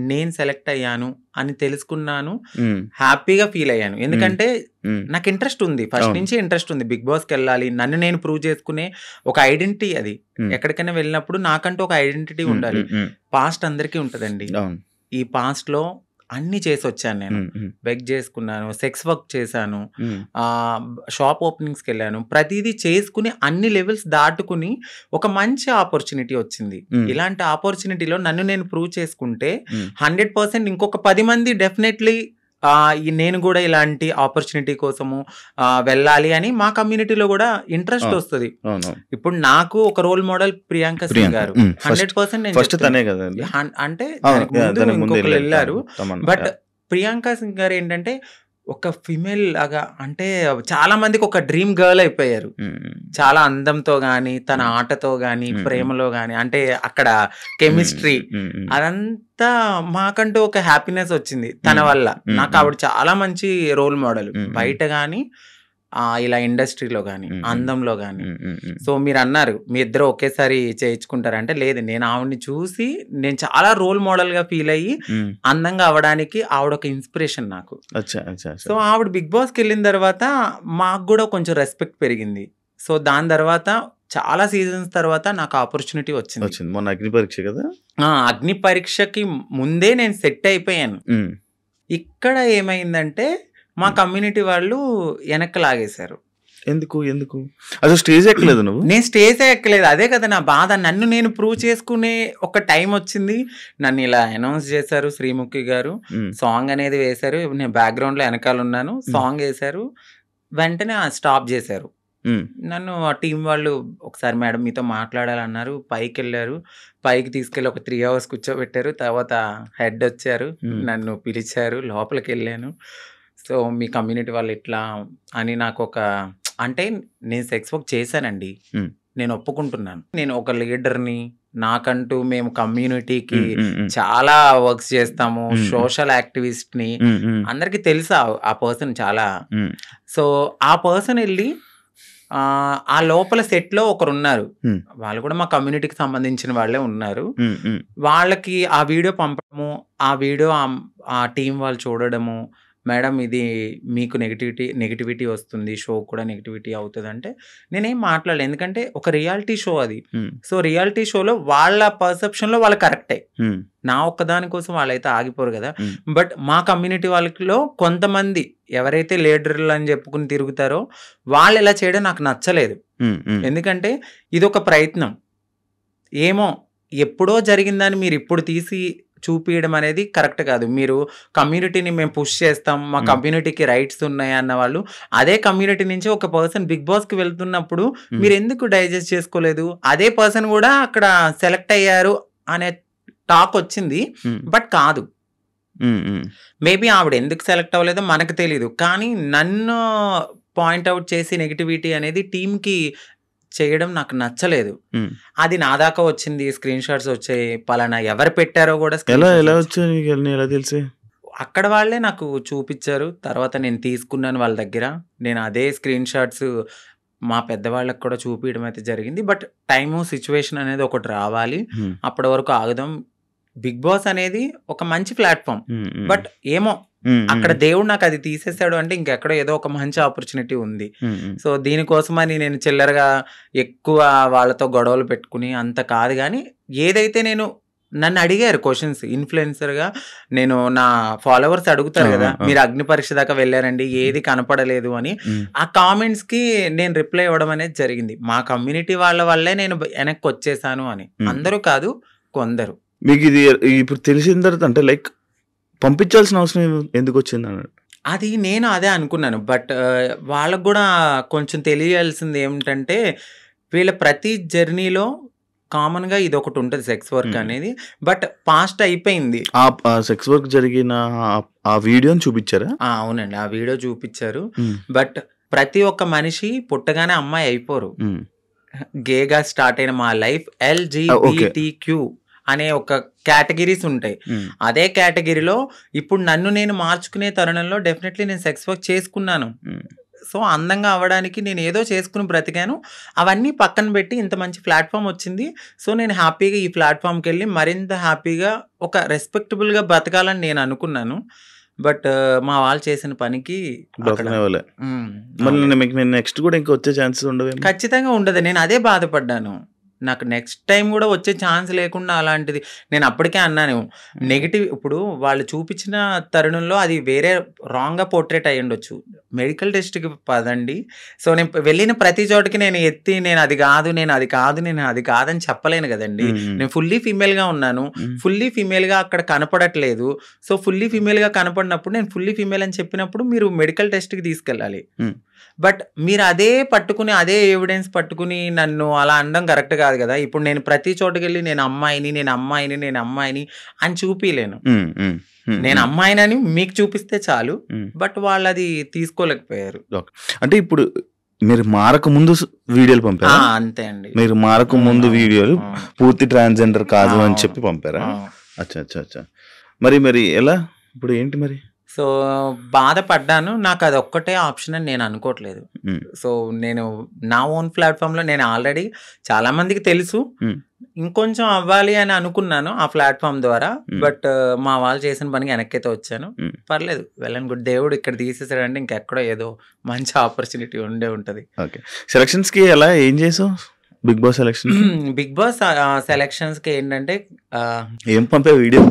నేను సెలెక్ట్ అయ్యాను అని తెలుసుకున్నాను. హ్మ్. హ్యాపీగా ఫీల్ అయ్యాను. హ్మ్. ఎందుకంటే హ్మ్. నాకు ఇంట్రెస్ట్ ఉంది. ఫస్ట్ అవును. నుంచి ఇంట్రెస్ట్ ఉంది. బిగ్ బాస్‌కెళ్ళాలి. నన్ను నేను ప్రూవ్ చేసుకునే ఒక ఐడెంటిటీ అది. హ్మ్. ఎక్కడికైనా వెళ్ళినప్పుడు నాకంటూ ఒక ఐడెంటిటీ హ్మ్. ఉండాలి. హ్మ్. హ్మ్. పాస్ట్ అందరికీ ఉంటదండి. అవును. ఈ పాస్ట్‌లో అన్నీ చేసొచ్చాను నేను. హ్మ్. హ్మ్. బెగ్ చేసుకున్నాను. సెక్స్ వర్క్ చేశాను. హ్మ్. షాప్ ఓపెనింగ్స్‌కెళ్ళాను. ప్రతీదీ చేసుకుని అన్ని లెవెల్స్ దాటుకుని ఒక మంచి ఆపర్చునిటీ వచ్చింది. హ్మ్. ఇలాంటి ఆపర్చునిటీలో నన్ను నేను ప్రూవ్ చేసుకుంటే హ్మ్. 100% ఇంకొక 10 మంది డెఫినెట్‌లీ నేను గూడా ఇలాంటి ఆపర్చునిటీ కోసము వెళ్ళాలి అని మా కమ్యూనిటీలో గూడా ఇంట్రెస్ట్ అవును. వస్తది. అవునవును. ఇప్పుడు నాకు ఒక రోల్ మోడల్ ప్రియాంక సింగ్ ప్రియాంక. గారు. హ్మ్. 100% నేను ఫస్ట్ చెప్తున్నా. తనే కదండీ! అంటే అవును. దానికి ముందు దానికి ముందు ఇంకొకళ్ళెళ్లారు. తమన్నా. But yeah! ప్రియాంక సింగ్ గారు ఏంటంటే ఒక ఫీమేల్ లాగా అంటే చాలా మందికి ఒక డ్రీమ్ గర్ల్ అయిపోయారు. హ్మ్. చాలా అందంతో గాని, తన హ్మ్. ఆటతో గాని, హ్మ్. హ్మ్. ప్రేమలో గాని అంటే అక్కడ హ్మ్. కెమిస్ట్రీ హ్మ్. హ్మ్. అదంతా మాకంటూ ఒక హ్యాపీనెస్ వచ్చింది తన హ్మ్. వల్ల. హ్మ్. నాకు హ్మ్. ఆవిడ చాలా మంచి రోల్ మోడల్. హ్మ్. హ్మ్. బయట గాని ఇలా ఇండస్ట్రీలో గాని, హ్మ్. హ్మ్. అందంలో గాని. హ్మ్. హ్మ్. హ్మ్. సో మీరన్నారు మీ ఇద్దరు ఒకేసారి చేయించుకుంటారా అంటే లేదు. నేను ఆవిడని చూసి నేను చాలా రోల్ మోడల్‌గా ఫీల్ అయ్యి హ్మ్. అందంగా అవ్వడానికి ఆవిడ ఒక ఇన్స్పిరేషన్ నాకు. అచ్చా! అచ్చా! సో అచ్చా! ఆవిడ బిగ్ బాస్‌కెళ్ళిన తర్వాత మాకు గూడా కొంచెం రెస్పెక్ట్ పెరిగింది. సో దాని తర్వాత చాలా సీజన్స్ తర్వాత నాకు ఆపర్చునిటీ వచ్చింది. వచ్చింది. మొన్న అగ్ని పరీక్ష కదా! అగ్ని పరీక్షకి ముందే నేను సెట్ అయిపోయాను. హ్మ్. ఇక్కడ ఏమైందంటే మా హ్మ్. కమ్యూనిటీ వాళ్ళు వెనక్కి లాగేశారు. ఎందుకు? ఎందుకు? అసలు స్టేజ్ ఎక్కలేదా నువ్వు? నేను స్టేజే ఎక్కలేదు. అదే కదా నా బాధ. నన్ను నేను ప్రూవ్ చేసుకునే ఒక టైం వచ్చింది. నన్ను ఇలా అనౌన్స్ చేశారు శ్రీముఖి గారు. హ్మ్. సాంగ్ అనేది వేశారు. నేను బ్యాక్‌గ్రౌండ్‌లో ఎనకాల ఉన్నాను. హ్మ్. సాంగ్ ఏశారు. వెంటనే స్టాప్ జేశారు. హ్మ్. నన్ను ఆ టీమ్ వాళ్ళు ఒకసారి మేడం మీతో మాట్లాడాలన్నారు. పైకెళ్లారు. పైకి తీసుకెళ్ళి ఒక 3 అవర్స్ కూర్చోబెట్టారు. తర్వాత హెడ్ వచ్చారు. హ్మ్. నన్ను పిలిచారు. లోపలికెళ్ళాను. సో, మీ కమ్యూనిటీ వాళ్ళు ఇట్లా అని నాకొక అంటే నేను సెక్స్ వర్క్ చేశానండి. హ్మ్. నేను ఒప్పుకుంటున్నాను. నేను ఒక లీడర్‌ని. నాకంటూ మేము కమ్యూనిటీకి హ్మ్. హ్మ్. హ్మ్. చాలా వర్క్స్ చేస్తాము. హ్మ్. హ్మ్. సోషల్ యాక్టివిస్ట్‌ని. హ్మ్. హ్మ్. అందరికి తెలుసు ఆ పర్సన్ చాలా. హ్మ్. సో, ఆ పర్సన్ ఎళ్లి ఆ లోపల సెట్‌లో ఒకరున్నారు. హ్మ్. వాళ్ళు కూడా మా కమ్యూనిటీకి సంబంధించిన వాళ్ళే ఉన్నారు. హ్మ్. హ్మ్. వాళ్ళకి ఆ వీడియో పంపడము, ఆ వీడియో ఆ టీమ్ వాళ్ళు చూడడము, మేడం ఇది మీకు నెగటివిటీ వస్తుంది. షో కూడా నెగటివిటీ అవుతదంటే, నేనేం మాట్లాడలే. ఎందుకంటే ఒక రియాలిటీ షో అది. హ్మ్. సో, రియాలిటీ షోలో వాళ్ళ పర్సెప్షన్‌లో వాళ్ళు కరెక్టే. హ్మ్. నా ఒక్కదాని కోసం వాళ్ళైతే ఆగిపోరు గదా! హ్మ్. బట్ మా కమ్యూనిటీ వాళ్ళలో కొంతమంది ఎవరైతే లీడర్‌లు అని చెప్పుకొని తిరుగుతారో, వాళ్ళు ఇలా చేయడం నాకు నచ్చలేదు. హ్మ్. హ్మ్. ఎందుకంటే ఇదొక ప్రయత్నం. ఏమో ఎప్పుడో జరిగిందాన్ని మీరిప్పుడు తీసి చూపియడం అనేది కరెక్ట్ కాదు. మీరు కమ్యూనిటీని మేము పుష్ చేస్తాం, మా కమ్యూనిటీకి రైట్స్ ఉన్నాయి అన్న వాళ్ళు అదే కమ్యూనిటీ నుంచి ఒక పర్సన్ బిగ్ బాస్కి వెళ్తున్నప్పుడు మీరు ఎందుకు డైజెస్ట్ చేసుకోలేదు? అదే పర్సన్ కూడా అక్కడ సెలెక్ట్ అయ్యారు అనే టాక్ వచ్చింది, బట్ కాదు. మేబీ ఆవిడ ఎందుకు సెలెక్ట్ అవ్వలేదో మనకు తెలీదు, కానీ నన్ను పాయింట్అవుట్ చేసి నెగిటివిటీ అనేది టీంకి చేయడం నాకు నచ్చలేదు. అది నా దాకా వచ్చింది, స్క్రీన్ షాట్స్ వచ్చాయి, పలానా ఎవరు పెట్టారో కూడా తెలిసి అక్కడ వాళ్ళే నాకు చూపించారు. తర్వాత నేను తీసుకున్నాను వాళ్ళ దగ్గర. నేను అదే స్క్రీన్ షాట్స్ మా పెద్దవాళ్ళకి కూడా చూపించడం అయితే జరిగింది. బట్ టైము సిచ్యువేషన్ అనేది ఒకటి రావాలి, అప్పటి వరకు ఆగుదాం. బిగ్ బాస్ అనేది ఒక మంచి ప్లాట్ఫామ్, బట్ ఏమో అక్కడ దేవుడు నాకు అది తీసేసాడు అంటే ఇంకెక్కడో ఏదో ఒక మంచి ఆపర్చునిటీ ఉంది. సో దీనికోసమని నేను చిల్లరగా ఎక్కువ వాళ్ళతో గొడవలు పెట్టుకుని అంత కాదు. కానీ ఏదైతే నేను నన్ను అడిగారు క్వశ్చన్స్ ఇన్ఫ్లుయెన్సర్గా, నేను నా ఫాలోవర్స్ అడుగుతారు కదా, మీరు అగ్ని పరీక్ష దాకా వెళ్ళారండి, ఏది కనపడలేదు అని. ఆ కామెంట్స్కి నేను రిప్లై ఇవ్వడం అనేది జరిగింది. మా కమ్యూనిటీ వాళ్ళ వల్లే నేను వెనక్కి వచ్చేసాను అని. అందరూ కాదు, కొందరు. మీకు ఇది ఇప్పుడు తెలిసిన తర్వాత అంటే లైక్ పంపించాల్సిన అవసరం ఎందుకు వచ్చింది అన్నాడు? అది నేను అదే అనుకున్నాను. బట్ వాళ్ళకు కూడా కొంచెం తెలియాల్సింది ఏమిటంటే, వీళ్ళ ప్రతి జర్నీలో కామన్గా ఇది ఒకటి ఉంటుంది, సెక్స్ వర్క్ అనేది. బట్ పాస్ట్ అయిపోయింది. ఆ సెక్స్ వర్క్ జరిగిన ఆ వీడియోని చూపించారా? అవునండి, ఆ వీడియో చూపించారు. బట్ ప్రతి ఒక్క మనిషి పుట్టగానే అమ్మాయి అయిపోరు. గేగా స్టార్ట్ అయిన మా లైఫ్ LGBTQ అనే ఒక కేటగిరీస్ ఉంటాయి. అదే కేటగిరీలో ఇప్పుడు నన్ను నేను మార్చుకునే తరుణంలో డెఫినెట్లీ నేను సెక్స్ వర్క్ చేసుకున్నాను. సో అందంగా అవ్వడానికి నేను ఏదో చేసుకుని బ్రతికాను. అవన్నీ పక్కన పెట్టి ఇంత మంచి ప్లాట్ఫామ్ వచ్చింది. సో నేను హ్యాపీగా ఈ ప్లాట్ఫామ్కి వెళ్ళి మరింత హ్యాపీగా ఒక రెస్పెక్టబుల్గా బ్రతకాలని నేను అనుకున్నాను. బట్ మా వాళ్ళు చేసిన పనికి నెక్స్ట్ కూడా ఇంకా వచ్చే ఛాన్సెస్ ఉండవు? ఖచ్చితంగా ఉండదు. నేను అదే బాధపడ్డాను. నాకు నెక్స్ట్ టైం కూడా వచ్చే ఛాన్స్ లేకుండా అలాంటిది నేను అప్పటికే అన్నాను. నెగిటివ్ ఇప్పుడు వాళ్ళు చూపించిన తరుణంలో అది వేరే రాంగ్గా పోర్ట్రేట్ అయ్యి ఉండొచ్చు. మెడికల్ టెస్ట్కి పదండి. సో నేను వెళ్ళిన ప్రతి చోటకి నేను ఎత్తి నేను అది కాదు, నేను అది కాదు, నేను అది కాదని చెప్పలేను కదండి. నేను ఫుల్లీ ఫీమేల్గా ఉన్నాను, ఫుల్లీ ఫీమేల్గా అక్కడ కనపడట్లేదు. సో ఫుల్లీ ఫీమేల్గా కనపడినప్పుడు నేను ఫుల్లీ ఫీమేల్ అని చెప్పినప్పుడు మీరు మెడికల్ టెస్ట్కి తీసుకెళ్ళాలి. బట్ మీరు అదే పట్టుకుని అదే ఎవిడెన్స్ పట్టుకుని నన్ను అలా అనడం కరెక్ట్ కాదు కదా. ఇప్పుడు నేను ప్రతి చోటుకి వెళ్ళి నేను అమ్మాయిని అని చూపిలేను. నేను అమ్మాయినని మీకు చూపిస్తే చాలు, బట్ వాళ్ళు అది తీసుకోలేకపోయారు. అంటే ఇప్పుడు మీరు మారక ముందు వీడియోలు పంపారా? అంతే అండి, మీరు మారక ముందు వీడియోలు పూర్తి ట్రాన్స్జెండర్ కాదు అని చెప్పి పంపారా? అచ్చా అచ్చా అచ్చా. మరి ఎలా ఇప్పుడు ఏంటి మరి? సో బాధపడ్డాను. నాకు అది ఒక్కటే ఆప్షన్ అని నేను అనుకోవట్లేదు. సో నేను నా ఓన్ ప్లాట్ఫామ్లో నేను ఆల్రెడీ చాలా మందికి తెలుసు, ఇంకొంచెం అవ్వాలి అని అనుకున్నాను ఆ ప్లాట్ఫామ్ ద్వారా. బట్ మా వాళ్ళు చేసిన పనికి వెనక్కైతే వచ్చాను. పర్లేదు, వెళ్ళను గుడ్. దేవుడు ఇక్కడ తీసేసాడంటే ఇంకెక్కడో ఏదో మంచి ఆపర్చునిటీ ఉండే ఉంటుంది. ఓకే, సెలక్షన్స్కి ఎలా ఏం చేసావు? బిగ్ బాస్ సెలక్షన్స్కి ఏంటంటే ఏం పంపే వీడియో?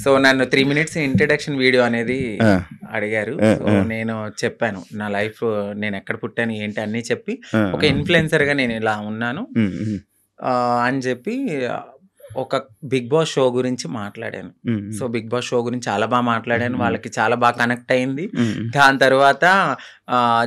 సో నన్ను 3 minutes ఇంట్రడక్షన్ వీడియో అనేది అడిగారు. సో నేను చెప్పాను నా లైఫ్, నేను ఎక్కడ పుట్టాను ఏంటి అన్నీ చెప్పి, ఒక ఇన్ఫ్లుయెన్సర్గా నేను ఇలా ఉన్నాను అని చెప్పి ఒక బిగ్ బాస్ షో గురించి మాట్లాడాను. సో బిగ్ బాస్ షో గురించి చాలా బాగా మాట్లాడాను, వాళ్ళకి చాలా బాగా కనెక్ట్ అయింది. దాని తర్వాత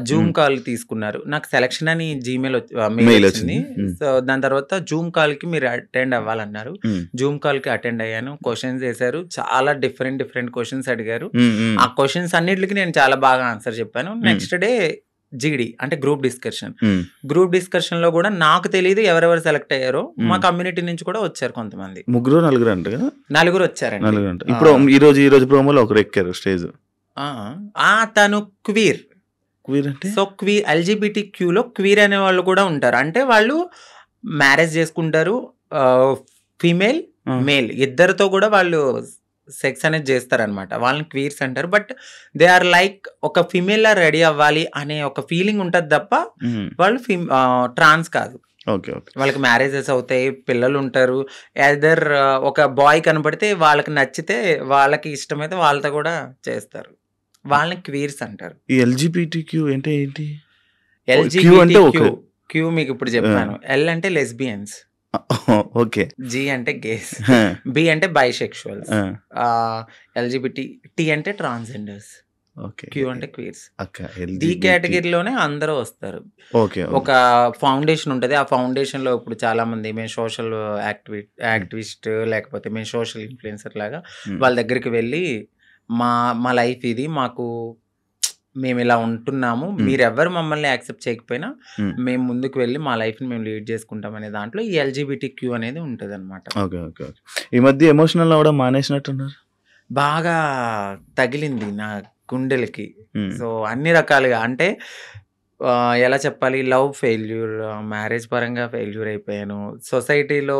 జూమ్ కాల్ తీసుకున్నారు. నాకు సెలక్షన్ అని జీమెయిల్ మెయిల్ వచ్చింది. సో దాని తర్వాత జూమ్ కాల్కి మీరు అటెండ్ అవ్వాలన్నారు. జూమ్ కాల్కి అటెండ్ అయ్యాను. క్వశ్చన్స్ వేశారు, చాలా డిఫరెంట్ క్వశ్చన్స్ అడిగారు. ఆ క్వశ్చన్స్ అన్నిటికి నేను చాలా బాగా ఆన్సర్ చెప్పాను. నెక్స్ట్ డే జీడి అంటే గ్రూప్ డిస్కషన్ లో కూడా నాకు తెలియదు ఎవరెవరు సెలెక్ట్ అయ్యారో. మా కమ్యూనిటీ నుంచి కూడా వచ్చారు కొంతమంది, 3-4 అంటే కదా, 4 వచ్చారండి. ఇప్పుడు ఈ రోజు ప్రోమోలో ఒకరు ఎక్కారు స్టేజ్. తను క్వీర్ అంటే సో క్వీర్ LGBTQ లో క్వీర్ అనే వాళ్ళు కూడా ఉంటారు. అంటే వాళ్ళు మ్యారేజ్ చేసుకుంటారు, ఫీమేల్ మేల్ ఇద్దరితో కూడా వాళ్ళు సెక్స్ అనేది చేస్తారనమాట. వాళ్ళని క్వీర్స్ అంటారు. బట్ దే ఆర్ లైక్ ఒక ఫీమేల్ లా రెడీ అవ్వాలి అనే ఒక ఫీలింగ్ ఉంటుంది తప్ప వాళ్ళు ట్రాన్స్ కాదు. వాళ్ళకి మ్యారేజెస్ అవుతాయి, పిల్లలు ఉంటారు. ఎదర్ ఒక బాయ్ కనబడితే వాళ్ళకి నచ్చితే, వాళ్ళకి ఇష్టమైతే వాళ్ళతో కూడా చేస్తారు. వాళ్ళని క్వీర్స్ అంటారు. LGBTQ అంటే ఏంటి? LGBTQ మీకు ఇప్పుడు చెప్పాను. L అంటే లెస్బియన్స్, ఓకే. జీ అంటే గేస్, బి అంటే బైసెక్షువల్స్, ఎల్జిబిటి, టీ అంటే ట్రాన్స్జెండర్స్, ఓకే. క్యూ అంటే క్వీర్స్. అక్క డి ఎల్జిబిటి. కేటగిరీలోనే అందరూ వస్తారు. ఓకే. ఒక ఫౌండేషన్ ఉంటుంది. ఆ ఫౌండేషన్లో ఇప్పుడు చాలామంది మేము సోషల్ యాక్టివిస్ట్ లేకపోతే మేము సోషల్ ఇన్ఫ్లుయెన్సర్ లాగా వాళ్ళ దగ్గరికి వెళ్ళి మా మా లైఫ్ ఇది, మాకు మేము ఇలా ఉంటున్నాము, మీరెవ్వరు మమ్మల్ని యాక్సెప్ట్ చేయకపోయినా మేము ముందుకు వెళ్ళి మా లైఫ్ని మేము లీడ్ చేసుకుంటాం అనే దాంట్లో ఈ ఎల్జిబిటి క్యూ అనేది ఉంటుంది అనమాట. ఓకే. ఓకే. ఓకే. ఈ మధ్య ఎమోషనల్ అవ్వడం మానేసినట్టున్నారు. బాగా తగిలింది నా గుండెలకి. సో అన్ని రకాలుగా అంటే ఎలా చెప్పాలి, లవ్ ఫెయిల్యూర్, మ్యారేజ్ పరంగా ఫెయిల్యూర్ అయిపోయాను. సొసైటీలో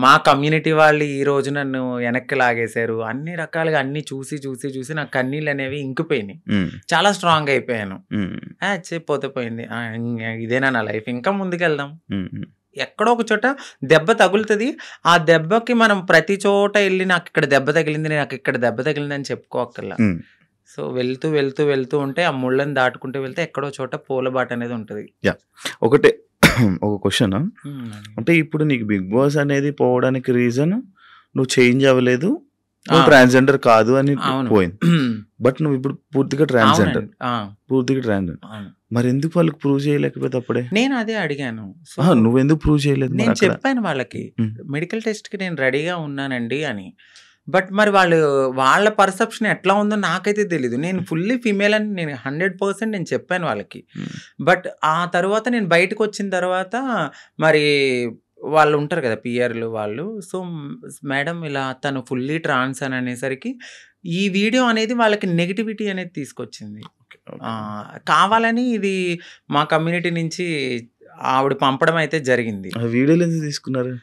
మా కమ్యూనిటీ వాళ్ళు ఈరోజు నన్ను వెనక్కి లాగేశారు. అన్ని రకాలుగా అన్ని చూసి చూసి చూసి నా కన్నీళ్ళు అనేవి ఇంకిపోయినాయి. చాలా స్ట్రాంగ్ అయిపోయాను. పోతే పోయింది, ఇదేనా నా లైఫ్, ఇంకా ముందుకెళ్దాం. ఎక్కడో ఒక చోట దెబ్బ తగులుతుంది. ఆ దెబ్బకి మనం ప్రతి చోట వెళ్ళి నాకు ఇక్కడ దెబ్బ తగిలింది, నాకు ఇక్కడ దెబ్బ తగిలింది అని చెప్పుకోకల్లా. సో వెళ్తూ వెళ్తూ వెళ్తూ ఉంటే ఆ ముళ్ళని దాటుకుంటూ వెళ్తే ఎక్కడో చోట పూలబాట అనేది ఉంటుంది. ఒకటే ఒక క్వశ్చన్, అంటే ఇప్పుడు నీకు బిగ్ బాస్ అనేది పోవడానికి రీజన్ నువ్వు చేంజ్ అవ్వలేదు, నువ్వు ట్రాన్స్జెండర్ కాదు అని పోయింది. బట్ నువ్వు ఇప్పుడు పూర్తిగా ట్రాన్స్జెండర్. మరి ఎందుకు వాళ్ళకి ప్రూవ్ చేయలేకపోతే అప్పుడే? నేను అదే అడిగాను. నువ్వెందుకు ప్రూవ్ చేయలేదు? నేను చెప్పాను వాళ్ళకి, మెడికల్ టెస్ట్ కి నేను రెడీగా ఉన్నానండి అని. బట్ మరి వాళ్ళ పర్సెప్షన్ ఎట్లా ఉందో నాకైతే తెలీదు. నేను ఫుల్లీ ఫీమేల్ అని నేను 100% నేను చెప్పాను వాళ్ళకి. బట్ ఆ తర్వాత నేను బయటకు వచ్చిన తర్వాత మరి వాళ్ళు ఉంటారు కదా పిఆర్లు వాళ్ళు, సో మేడం ఇలా తను ఫుల్లీ ట్రాన్స్ అని అనేసరికి ఈ వీడియో అనేది వాళ్ళకి నెగిటివిటీ అనేది తీసుకొచ్చింది. కావాలని ఇది మా కమ్యూనిటీ నుంచి ఆవిడ పంపడం అయితే జరిగింది. వీడియోలు ఎందుకు తీసుకున్నారు?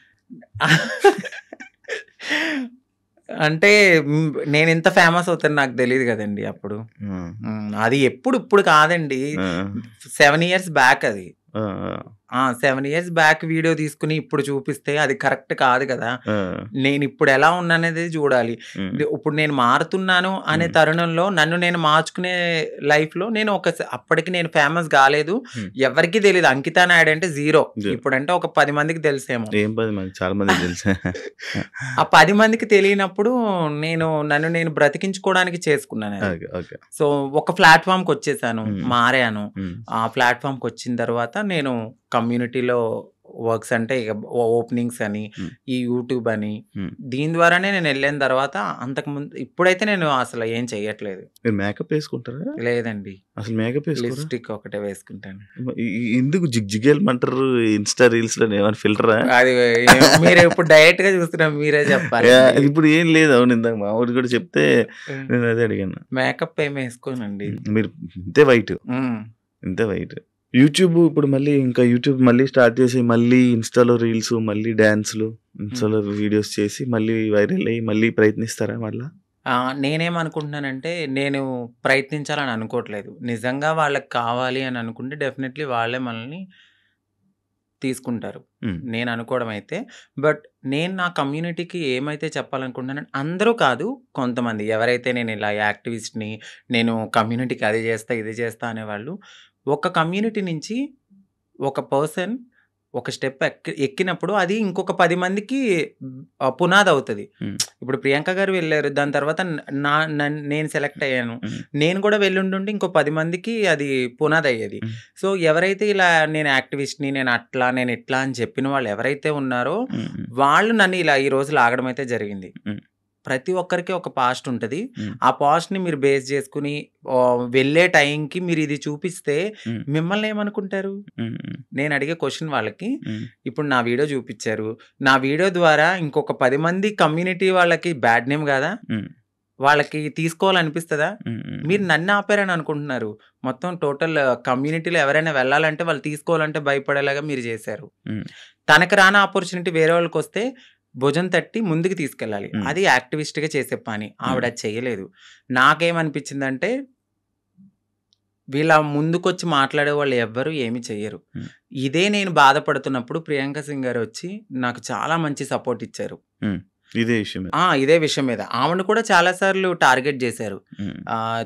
అంటే నేను ఎంత ఫేమస్ అవుతాను నాకు తెలియదు కదండి అప్పుడు. అది ఇప్పుడు కాదండి, 7 years బ్యాక్. అది 7 years బ్యాక్ వీడియో తీసుకుని ఇప్పుడు చూపిస్తే అది కరెక్ట్ కాదు కదా. నేను ఇప్పుడు ఎలా ఉన్నానేది చూడాలి. ఇప్పుడు నేను మారుతున్నాను అనే తరుణంలో నన్ను నేను మార్చుకునే లైఫ్ లో నేను అప్పటికి నేను ఫేమస్ కాలేదు, ఎవరికి తెలియదు. అంకితా నాయుడు అంటే 0. ఇప్పుడంటే ఒక 10 మందికి తెలిసేమో. చాలా మంది తెలుసు. ఆ 10 మందికి తెలియనప్పుడు నన్ను నేను బ్రతికించుకోవడానికి చేసుకున్నాను. సో ఒక ప్లాట్ఫామ్ కి వచ్చేసాను, మారాను. ఆ ప్లాట్ఫామ్ కి వచ్చిన తర్వాత నేను కమ్యూనిటీలో వర్క్స్ అంటే ఇక ఓపెనింగ్స్ అని, ఈ యూట్యూబ్ అని, దీని ద్వారానే నేను వెళ్ళిన తర్వాత అంతకుముందు ఇప్పుడైతే నేను అసలు ఏం చెయ్యట్లేదు. మేకప్ వేసుకుంటారా? లేదండి, అసలు మేకప్ లిప్స్టిక్ ఒకటే వేసుకుంటాను. ఎందుకు జిగ్జిగేయమంటారు? ఇన్స్టా రీల్స్ లో ఏమైనా ఫిల్టరా? అది మీరు ఇప్పుడు డైరెక్ట్ గా చూస్తున్నారు, మీరే చెప్పాలి. ఇప్పుడు ఏం లేదు. అవును, ఇందాక మా ఊరికి కూడా చెప్తే నేను అదే అడిగాను. మేకప్ ఏమి వేసుకోనండి. మీరు ఇంతే వైట్. యూట్యూబ్ ఇప్పుడు మళ్ళీ మళ్ళీ స్టార్ట్ చేసి మళ్ళీ ఇన్స్టాలో రీల్స్, మళ్ళీ డాన్స్లు, ఇన్స్టాలో వీడియోస్ చేసి మళ్ళీ వైరల్ అయ్యి మళ్ళీ ప్రయత్నిస్తారా మళ్ళీ? నేనేమనుకుంటున్నానంటే నేను ప్రయత్నించాలని అనుకోవట్లేదు. నిజంగా వాళ్ళకి కావాలి అని అనుకుంటే డెఫినెట్లీ వాళ్ళే మనల్ని తీసుకుంటారు, నేను అనుకోవడం అయితే. బట్ నేను నా కమ్యూనిటీకి ఏమైతే చెప్పాలనుకుంటున్నాను, అందరూ కాదు, కొంతమంది ఎవరైతే నేను ఇలా యాక్టివిస్ట్ని, నేను కమ్యూనిటీకి అది చేస్తా ఇది చేస్తా అనేవాళ్ళు, ఒక కమ్యూనిటీ నుంచి ఒక పర్సన్ ఒక స్టెప్ ఎక్కినప్పుడు అది ఇంకొక 10 మందికి పునాది అవుతుంది. ఇప్పుడు ప్రియాంక గారు వెళ్ళారు, దాని తర్వాత నేను సెలెక్ట్ అయ్యాను, నేను కూడా వెళ్ళుంటుంటే ఇంకో 10 మందికి అది పునాది అయ్యేది. సో ఎవరైతే ఇలా నేను యాక్టివిస్ట్ని, నేను ఇట్లా అని చెప్పిన వాళ్ళు ఎవరైతే ఉన్నారో వాళ్ళు నన్ను ఇలా ఈ రోజు లాగడం అయితే జరిగింది. ప్రతి ఒక్కరికి ఒక పాస్ట్ ఉంటుంది. ఆ పాస్ట్ని మీరు బేస్ చేసుకుని వెళ్ళే టైంకి మీరు ఇది చూపిస్తే మిమ్మల్ని ఏమనుకుంటారు? నేను అడిగే క్వశ్చన్ వాళ్ళకి, ఇప్పుడు నా వీడియో చూపించారు, నా వీడియో ద్వారా ఇంకొక 10 మంది కమ్యూనిటీ వాళ్ళకి బ్యాడ్ నేమ్ కదా, వాళ్ళకి తీసుకోవాలనిపిస్తుందా? మీరు నన్ను ఆపారని అనుకుంటున్నారు. మొత్తం టోటల్ కమ్యూనిటీలో ఎవరైనా వెళ్ళాలంటే వాళ్ళు తీసుకోవాలంటే భయపడేలాగా మీరు చేశారు. తనకు రాని ఆపర్చునిటీ వేరే వాళ్ళకి వస్తే భుజం తట్టి ముందుకు తీసుకెళ్ళాలి. అది యాక్టివిస్ట్గా చేసే పని. ఆవిడ చేయలేదు. నాకేమనిపించిందంటే వీళ్ళ ముందుకొచ్చి మాట్లాడే వాళ్ళు ఎవ్వరు ఏమి చెయ్యరు. ఇదే నేను బాధపడుతున్నప్పుడు ప్రియాంక సింగ్ గారు వచ్చి నాకు చాలా మంచి సపోర్ట్ ఇచ్చారు. ఇదే విషయం మీద ఆమెను కూడా చాలా సార్లు టార్గెట్ చేశారు.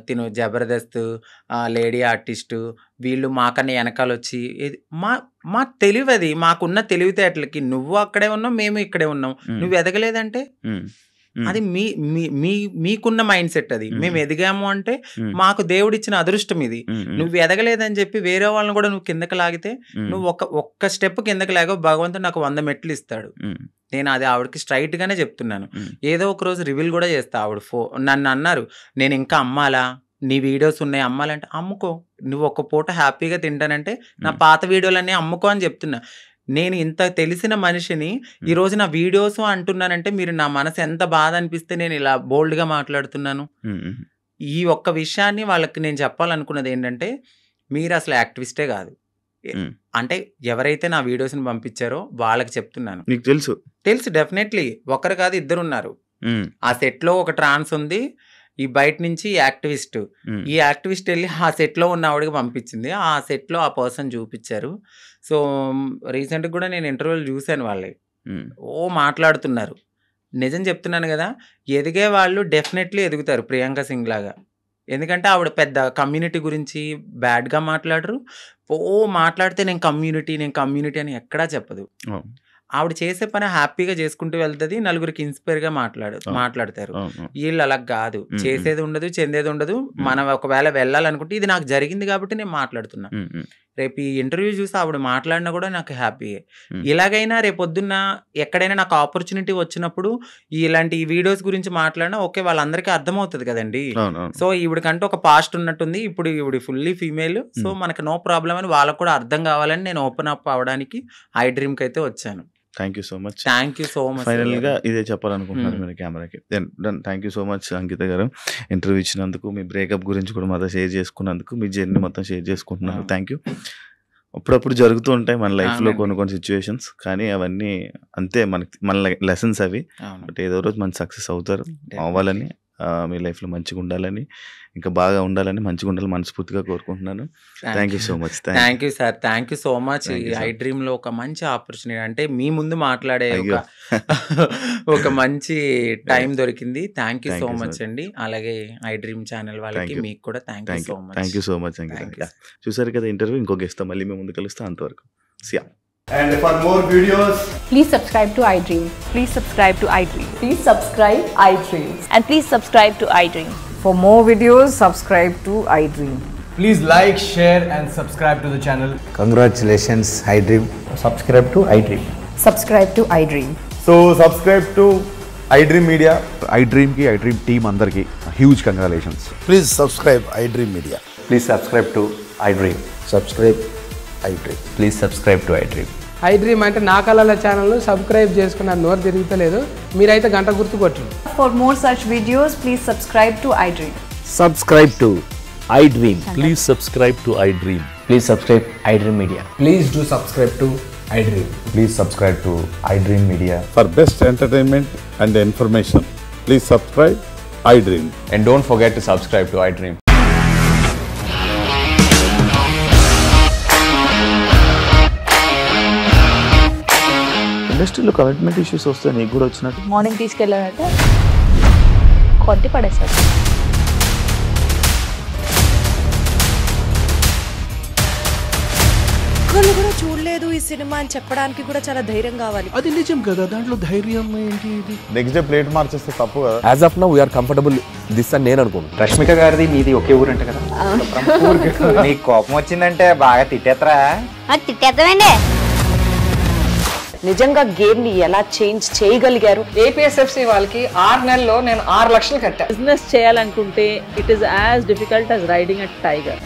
తిను జబర్దస్త్, లేడీ ఆర్టిస్టు, వీళ్ళు మాకన్నా వెనకాల వచ్చి మా తెలివి, అది మాకున్న తెలివితేటలకి నువ్వు అక్కడే ఉన్నావు, మేము ఇక్కడే ఉన్నాం, నువ్వు ఎదగలేదంటే అది మీకున్న మైండ్ సెట్. అది మేము ఎదిగాము అంటే మాకు దేవుడిచ్చిన అదృష్టం ఇది. నువ్వు ఎదగలేదని చెప్పి వేరే వాళ్ళని కూడా నువ్వు కిందకి లాగితే, నువ్వు ఒక్క స్టెప్ కిందకి లాగో భగవంతుడు నాకు 100 మెట్లు ఇస్తాడు. నేను అది ఆవిడకి స్ట్రైట్ గానే చెప్తున్నాను. ఏదో ఒక రోజు రివీల్ కూడా చేస్తా. ఆవిడ నన్ను అన్నారు, నేను ఇంకా అమ్మాలా, నీ వీడియోస్ ఉన్నాయి అమ్మాలంటే, అమ్ముకో, నువ్వు ఒక పూట హ్యాపీగా తింటానంటే నా పాత వీడియోలన్నీ అమ్ముకో అని చెప్తున్నా. నేను ఇంత తెలిసిన మనిషిని ఈరోజు నా వీడియోస్ అంటున్నానంటే మీరు నా మనసు ఎంత బాధ అనిపిస్తే నేను ఇలా బోల్డ్గా మాట్లాడుతున్నాను. ఈ ఒక్క విషయాన్ని వాళ్ళకి నేను చెప్పాలనుకున్నది ఏంటంటే, మీరు అసలు యాక్టివిస్టే కాదు. అంటే ఎవరైతే నా వీడియోస్ని పంపించారో వాళ్ళకి చెప్తున్నాను. నీకు తెలుసు డెఫినెట్లీ ఒకరు కాదు, 2 ఉన్నారు. ఆ సెట్లో ఒక ట్రాన్స్ ఉంది, ఈ బయట నుంచి యాక్టివిస్ట్. ఈ యాక్టివిస్ట్ వెళ్ళి ఆ సెట్లో ఉన్న ఆవిడకి పంపించింది. ఆ సెట్లో ఆ పర్సన్ చూపించారు. సో రీసెంట్గా కూడా నేను ఇంటర్వ్యూలు చూశాను. వాళ్ళే మాట్లాడుతున్నారు. నిజం చెప్తున్నాను కదా, ఎదిగే వాళ్ళు డెఫినెట్లీ ఎదుగుతారు ప్రియాంక సింగ్ లాగా. ఎందుకంటే ఆవిడ పెద్ద కమ్యూనిటీ గురించి బ్యాడ్గా మాట్లాడరు. మాట్లాడితే నేను కమ్యూనిటీ అని ఎక్కడా చెప్పదు. ఆవిడ చేసే పని హ్యాపీగా చేసుకుంటూ వెళ్తుంది, నలుగురికి ఇన్స్పైర్గా మాట్లాడతారు. వీళ్ళు అలా కాదు, చేసేది ఉండదు, చెందేది ఉండదు. మనం ఒకవేళ వెళ్ళాలనుకుంటే ఇది నాకు జరిగింది కాబట్టి నేను మాట్లాడుతున్నా. రేపు ఈ ఇంటర్వ్యూ చూసి ఆవిడ మాట్లాడినా కూడా నాకు హ్యాపీయే. ఇలాగైనా రేపొద్దున్న ఎక్కడైనా నాకు ఆపర్చునిటీ వచ్చినప్పుడు ఇలాంటి ఈ వీడియోస్ గురించి మాట్లాడినా ఓకే, వాళ్ళందరికీ అర్థమవుతుంది కదండి. సో ఈవిడకంటే ఒక పాస్ట్ ఉన్నట్టుంది, ఇప్పుడు ఈవిడ ఫుల్లీ ఫీమేల్, సో మనకు నో ప్రాబ్లం అని వాళ్ళకు కూడా అర్థం కావాలని నేను ఓపెన్ అప్ అవ్వడానికి ఐ డ్రీమ్కి అయితే వచ్చాను. Thank you so much. Final గా ఇదే చెప్పాలనుకుంటున్నారు మీరు కెమెరాకి. థ్యాంక్ యూ సో మచ్ అంకిత గారు, ఇంటర్వ్యూ ఇచ్చినందుకు, మీ బ్రేకప్ గురించి కూడా మాతో షేర్ చేసుకున్నందుకు, మీ జర్నీ మొత్తం షేర్ చేసుకుంటున్నారు. Thank you. అప్పుడప్పుడు జరుగుతూ ఉంటాయి మన లైఫ్లో కొన్ని సిచ్యువేషన్స్, కానీ అవన్నీ అంతే, మన లెసన్స్ అవి. బట్ ఏదో రోజు మన సక్సెస్ అవ్వాలని, మీ లైఫ్లో మంచిగా ఉండాలని, ఇంకా బాగా ఉండాలని, మంచిగా ఉండాలని మనస్ఫూర్తిగా కోరుకుంటున్నాను. Thank you so much. Thank you sir, thank you so much. I డ్రీమ్లో ఒక మంచి ఆపర్చునిటీ, అంటే మీ ముందు మాట్లాడే ఒక మంచి టైం దొరికింది. థ్యాంక్ యూ సో మచ్ అండి. అలాగే ఐ డ్రీమ్ ఛానల్ వాళ్ళకి మీకు కూడా thank you so much. Thank you so much. చూసారు కదా ఇంటర్వ్యూ, ఇంకో గెస్ట్ తో మళ్ళీ మేము ముందు కలుస్తాం. అంతవరకు సియా. And for more videos, please subscribe to iDream. Please subscribe to iDream. Please subscribe iDream. And please subscribe to iDream. For more videos, subscribe to iDream. please like, share and subscribe to the channel. Congratulations, iDream. Subscribe to iDream. Subscribe to iDream. So subscribe to iDream Media. iDream ki iDream team andarki huge congratulations. Please subscribe iDream Media. Please subscribe to iDream. Subscribe iDream. Please subscribe to iDream. iDream అంటే నా కళల channel subscribe చేసుకున్న నోరు తిరుగుతలేదు, మీరైతే గంట గుర్తు కొట్టండి. For more such videos, please subscribe to iDream. Subscribe to iDream. Please subscribe to iDream. Please subscribe iDream Media. Please do subscribe to iDream. Please subscribe to iDream Media. For best entertainment and information, please subscribe iDream. And don't forget to subscribe to iDream. ఇండస్ట్రీలో commitment issues వస్తే నీకు కూడా వచ్చినట్టు? Morning తీసుకెళ్ళాడంటే కొట్టి పడేస్తాడు. ఒక్కళ్ళు కూడా చూడలేదు ఈ సినిమా అని చెప్పడానికి కూడా చాలా ధైర్యం కావాలి. అది నిజం కదా, దాంట్లో ధైర్యం ఏంటి? ఇది నెక్స్ట్ డే ప్లేట్ మార్చేస్తే తప్పు కదా. As of now we are comfortable this అని నేను అనుకుంటున్నాను. రష్మిక గారిది మీది ఒకే ఊరు అంటే కదా. నీకు కోపం వచ్చిందంటే బాగా తిట్టేత్తరా? తిట్టేద్దామండి. నిజంగా గేమ్ ని ఎలా చేంజ్ చేయగలిగారు? ఏపీఎస్ఎఫ్సి వాళ్ళకి 6 నెలల్లో నేను 6 లక్షలు కట్టా. బిజినెస్ చేయాలనుకుంటే it is as difficult as riding a tiger.